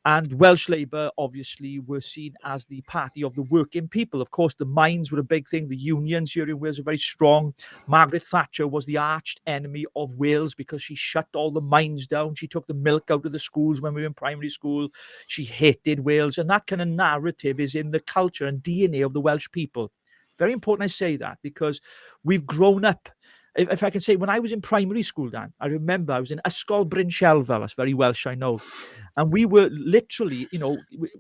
And Welsh Labour, obviously, were seen as the party of the working people. Of course, the mines were a big thing. The unions here in Wales are very strong. Margaret Thatcher was the arch enemy of Wales because she shut all the mines down. She took the milk out of the schools when we were in primary school. She hated Wales. And that kind of narrative is in the culture and DNA of the Welsh people. Very important I say that because we've grown up. If I can say, when I was in primary school, Dan, I remember I was in Ysgol Bryn Shelfel. That's very Welsh, I know. And we were literally,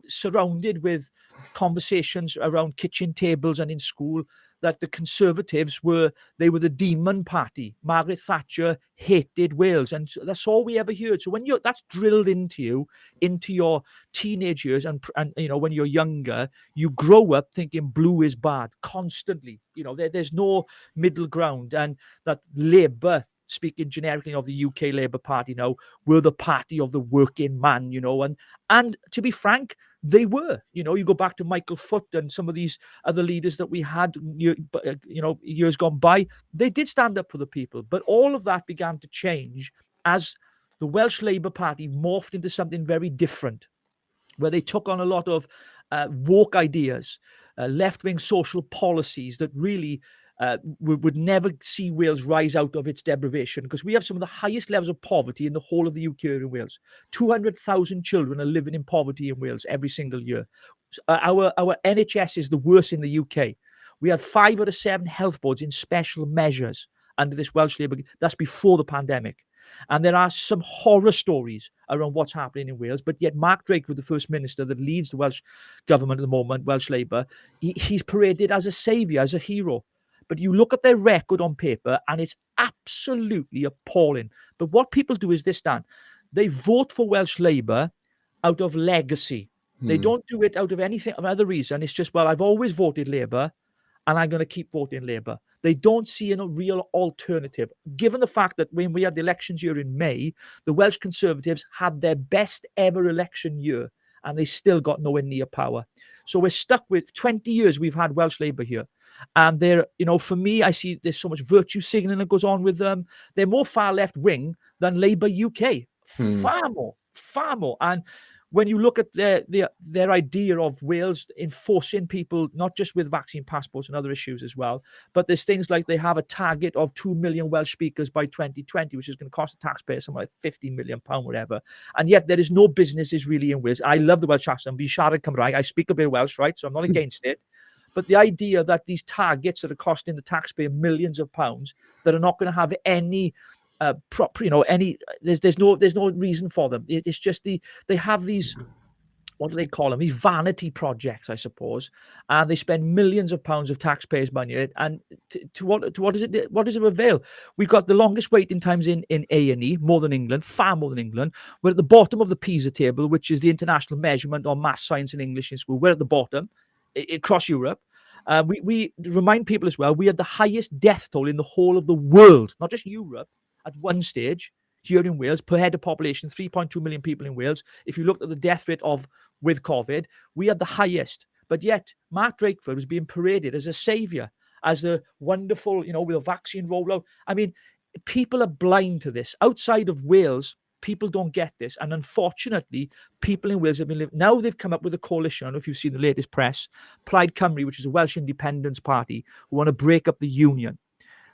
surrounded with conversations around kitchen tables and in school that the Conservatives were the demon party. Margaret Thatcher hated Wales. And that's all we ever heard. So when that's drilled into you, into your teenage years and when you're younger, you grow up thinking blue is bad constantly. There's no middle ground. And that Labour, speaking generically of the UK Labour Party now, were the party of the working man, and to be frank, they were. You go back to Michael Foot and some of these other leaders that we had, years gone by, they did stand up for the people. But all of that began to change as the Welsh Labour Party morphed into something very different, where they took on a lot of woke ideas, left-wing social policies that really would never see Wales rise out of its deprivation, because we have some of the highest levels of poverty in the whole of the UK in Wales. 200,000 children are living in poverty in Wales every single year. Our NHS is the worst in the UK. We had 5 out of 7 health boards in special measures under this Welsh Labour. That's before the pandemic. And there are some horror stories around what's happening in Wales, but yet Mark Drakeford, the First Minister that leads the Welsh government at the moment, Welsh Labour, he's paraded as a saviour, as a hero. But you look at their record on paper and it's absolutely appalling. But what people do is this, Dan. They vote for Welsh Labour out of legacy. They don't do it out of anything, other reason. It's just, well, I've always voted Labour and I'm going to keep voting Labour. They don't see a real alternative. Given the fact that when we had the elections here in May, the Welsh Conservatives had their best ever election year and they still got nowhere near power. So we're stuck with 20 years we've had Welsh Labour here. And they're, for me, I see there's so much virtue signaling that goes on with them. They're more far left wing than Labour UK. Far more. And when you look at their idea of Wales enforcing people, not just with vaccine passports and other issues as well, but there's things like they have a target of 2 million Welsh speakers by 2020, which is going to cost the taxpayer something like £50 million, whatever. And yet there is no businesses really in Wales. I love the Welsh accent. Fi siarad Cymraeg. I speak a bit of Welsh, right? So I'm not against it. But the idea that these targets that are costing the taxpayer millions of pounds that are not going to have any there's no reason for them. It's just they have these, what do they call them? These vanity projects, I suppose, and they spend millions of pounds of taxpayers' money. And to what does it avail? We've got the longest waiting times in A&E, more than England, far more than England. We're at the bottom of the PISA table, which is the international measurement on maths, science, and English in school. We're at the bottom across Europe. We remind people as well, we had the highest death toll in the whole of the world, not just Europe, at one stage here in Wales, per head of population, 3.2 million people in Wales. If you looked at the death rate with COVID, we had the highest. But yet, Mark Drakeford was being paraded as a saviour, as a wonderful, with a vaccine rollout. I mean, people are blind to this. Outside of Wales, people don't get this. And unfortunately, people in Wales have been living. Now they've come up with a coalition. I don't know if you've seen the latest press. Plaid Cymru, which is a Welsh independence party, who want to break up the union.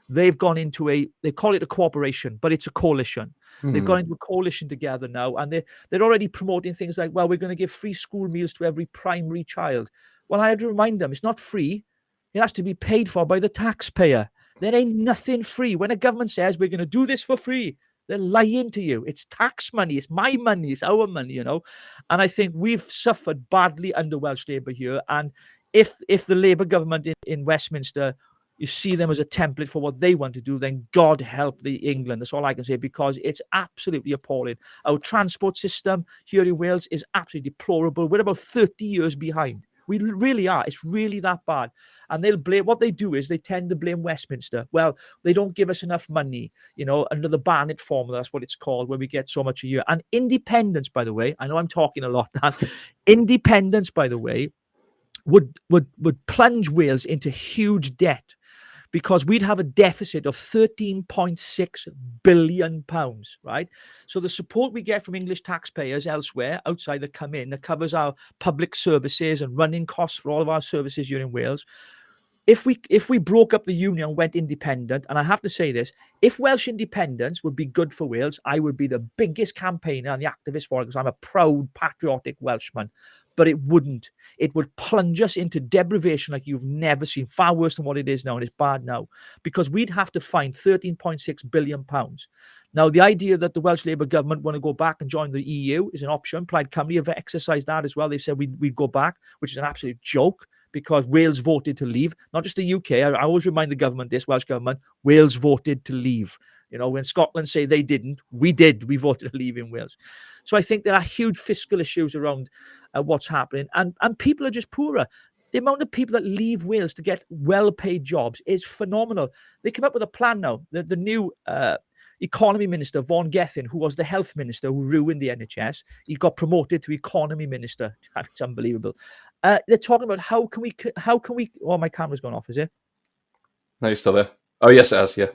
They've gone into they call it a cooperation, but it's a coalition. They've gone into a coalition together now, and they're already promoting things like, well, we're going to give free school meals to every primary child. Well, I had to remind them, it's not free. It has to be paid for by the taxpayer. There ain't nothing free. When a government says we're going to do this for free, they're lying to you. It's tax money. It's my money. It's our money, And I think we've suffered badly under Welsh Labour here. And if the Labour government in Westminster, you see them as a template for what they want to do, then God help England. That's all I can say, because it's absolutely appalling. Our transport system here in Wales is absolutely deplorable. We're about 30 years behind. We really are. It's really that bad. And they'll blame, what they do is they tend to blame Westminster. Well, they don't give us enough money, under the Barnett formula, that's what it's called, where we get so much a year. And independence, by the way, I know I'm talking a lot, independence, by the way, would plunge Wales into huge debt, because we'd have a deficit of £13.6 billion, right? So the support we get from English taxpayers elsewhere, outside that come in, that covers our public services and running costs for all of our services here in Wales. If we broke up the union and went independent, and I have to say this, if Welsh independence would be good for Wales, I would be the biggest campaigner and the activist for it, because I'm a proud, patriotic Welshman. But it wouldn't. It would plunge us into deprivation like you've never seen, far worse than what it is now, and it's bad now, because we'd have to find £13.6 billion. Now, the idea that the Welsh Labour government want to go back and join the EU is an option. Plaid Cymru have exercised that as well. They've said we'd go back, which is an absolute joke, because Wales voted to leave, not just the UK. I always remind the government, this Welsh government, Wales voted to leave. When Scotland say they didn't, we did. We voted to leave in Wales. So I think there are huge fiscal issues around what's happening. And people are just poorer. The amount of people that leave Wales to get well-paid jobs is phenomenal. They come up with a plan now. The new economy minister, Vaughan Gethin, who was the health minister who ruined the NHS, he got promoted to economy minister. It's unbelievable. They're talking about how can we, oh, my camera's gone off, is it? No, you're still there. Oh, yes, it has, yeah.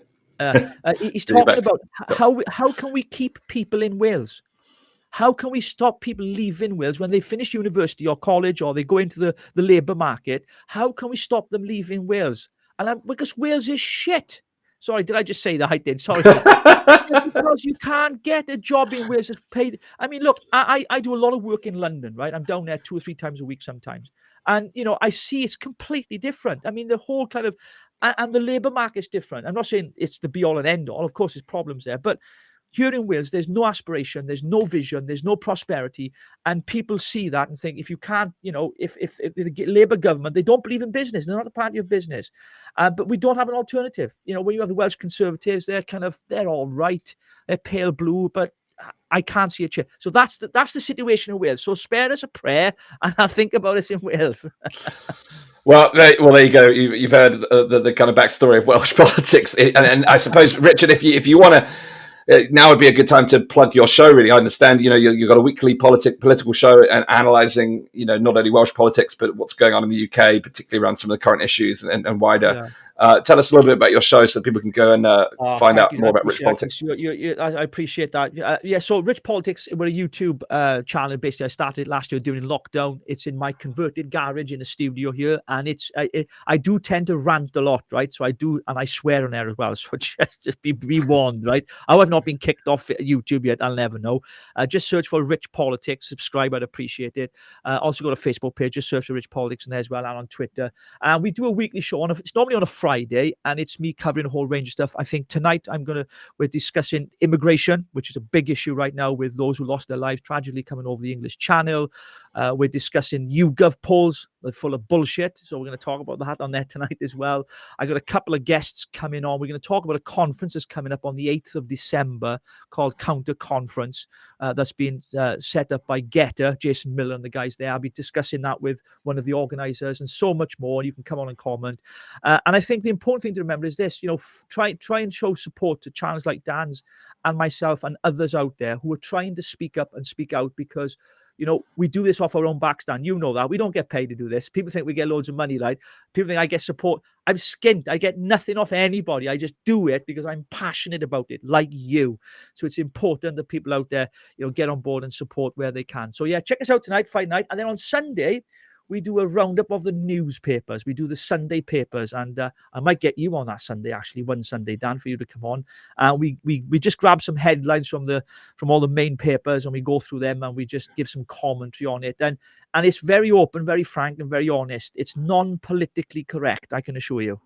He's talking about how can we keep people in Wales? How can we stop people leaving Wales when they finish university or college, or they go into the labour market? How can we stop them leaving Wales? Because Wales is shit. Sorry, did I just say that? I did. Sorry. Because you can't get a job in Wales that's paid. I mean, look, I do a lot of work in London, right? I'm down there 2 or 3 times a week sometimes. And, I see it's completely different. I mean, the whole kind of, and the labour market's different. I'm not saying it's the be all and end all. Of course, there's problems there. But here in Wales, there's no aspiration, there's no vision, there's no prosperity. And people see that and think, if you can't, if the Labour government, they don't believe in business, they're not a party of business. But we don't have an alternative. When you have the Welsh Conservatives, they're all right, they're pale blue, but I can't see a change. So that's the situation in Wales. So spare us a prayer, and I'll think about us in Wales. Well, there you go. You've heard the kind of backstory of Welsh politics, and I suppose, Richard, if you want to now would be a good time to plug your show. Really, I understand. You've got a weekly political show and analysing, not only Welsh politics but what's going on in the UK, particularly around some of the current issues and wider. Yeah. Tell us a little bit about your show so people can go and find out more about Rich Politics. I appreciate that. So Rich Politics, we're a YouTube channel. Basically, I started last year during lockdown. It's in my converted garage in the studio here, and I do tend to rant a lot, right? So I do, and I swear on there as well. So just be warned, right? How I've not been kicked off YouTube yet, I'll never know. Just search for Rich Politics, subscribe, I'd appreciate it. Also got a Facebook page, just search for Rich Politics in there as well, and on Twitter. And we do a weekly show it's normally on a Friday, and it's me covering a whole range of stuff. I think tonight we're discussing immigration, which is a big issue right now with those who lost their lives tragically coming over the English Channel. We're discussing YouGov polls. They're full of bullshit. So we're going to talk about that on there tonight as well. I got a couple of guests coming on. We're going to talk about a conference that's coming up on the 8th of December called Counter Conference. That's been set up by Getter, Jason Miller and the guys there. I'll be discussing that with one of the organizers and so much more. You can come on and comment. And I think the important thing to remember is this, try and show support to channels like Dan's and myself and others out there who are trying to speak up and speak out, because we do this off our own backs, Dan. You know that. We don't get paid to do this. People think we get loads of money, right? People think I get support. I'm skint. I get nothing off anybody. I just do it because I'm passionate about it, like you. So it's important that people out there, get on board and support where they can. So yeah, check us out tonight, Friday night. And then on Sunday, we do a roundup of the newspapers. We do the Sunday papers, and I might get you on that Sunday, actually, one Sunday, Dan, for you to come on. We just grab some headlines from all the main papers, and we go through them, and we just give some commentary on it. And it's very open, very frank, and very honest. It's non-politically correct, I can assure you.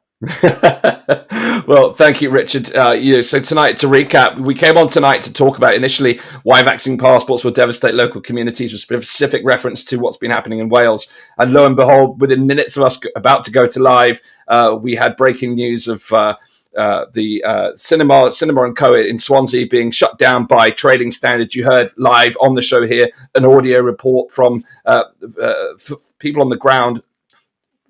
Well, thank you, Richard. So tonight, to recap, we came on tonight to talk about initially why vaccine passports will devastate local communities, with specific reference to what's been happening in Wales. And lo and behold, within minutes of us about to go to live, we had breaking news of the Cinema and Co in Swansea being shut down by trading standards. You heard live on the show here an audio report from people on the ground.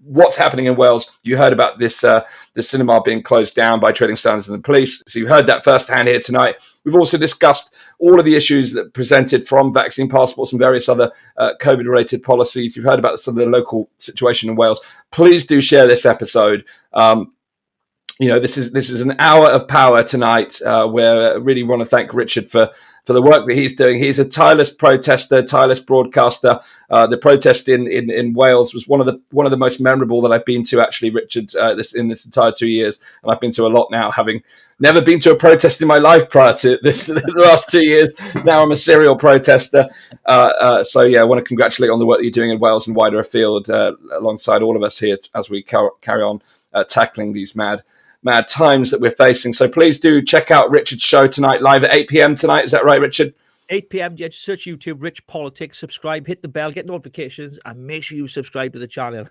What's happening in Wales? You heard about this the cinema being closed down by trading standards and the police. So you heard that firsthand here tonight. We've also discussed all of the issues that presented from vaccine passports and various other COVID-related policies. You've heard about some of the local situation in Wales. Please do share this episode. This is an hour of power tonight, where I really want to thank Richard for the work that he's doing. He's a tireless protester, tireless broadcaster. The protest in Wales was one of the most memorable that I've been to, actually, Richard, in this entire 2 years. And I've been to a lot now, having never been to a protest in my life prior to this, the last 2 years. Now I'm a serial protester. So yeah, I want to congratulate on the work that you're doing in Wales and wider afield, alongside all of us here as we carry on tackling these mad times that we're facing. So please do check out Richard's show tonight, live at 8 p.m. tonight. Is that right, Richard? 8 p.m. Yeah, just search YouTube, Rich Politics, subscribe, hit the bell, get notifications, and make sure you subscribe to the channel.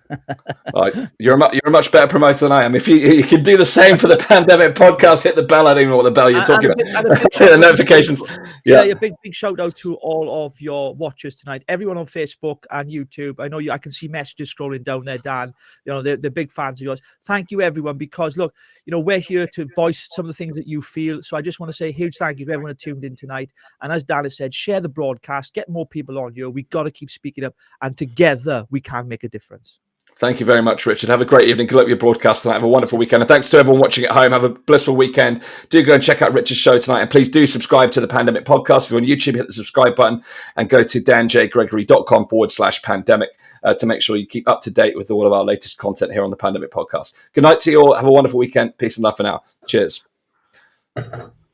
You're a much better promoter than I am. If you can do the same for the Pandemic Podcast, hit the bell. I don't even know what the bell you're talking about. The notifications. Yeah, a big shout out to all of your watchers tonight. Everyone on Facebook and YouTube. I know I can see messages scrolling down there, Dan. They're big fans of yours. Thank you, everyone, because look, we're here to voice some of the things that you feel. So I just want to say a huge thank you to everyone who tuned in tonight. And as Dan has said, share the broadcast, get more people on here. We got to keep speaking up, and together we can make a difference. Thank you very much, Richard. Have a great evening. Good luck with your broadcast tonight. Have a wonderful weekend. And thanks to everyone watching at home. Have a blissful weekend. Do go and check out Richard's show tonight. And please do subscribe to the Pandemic Podcast. If you're on YouTube, hit the subscribe button and go to danjgregory.com/pandemic to make sure you keep up to date with all of our latest content here on the Pandemic Podcast. Good night to you all. Have a wonderful weekend. Peace and love for now. Cheers.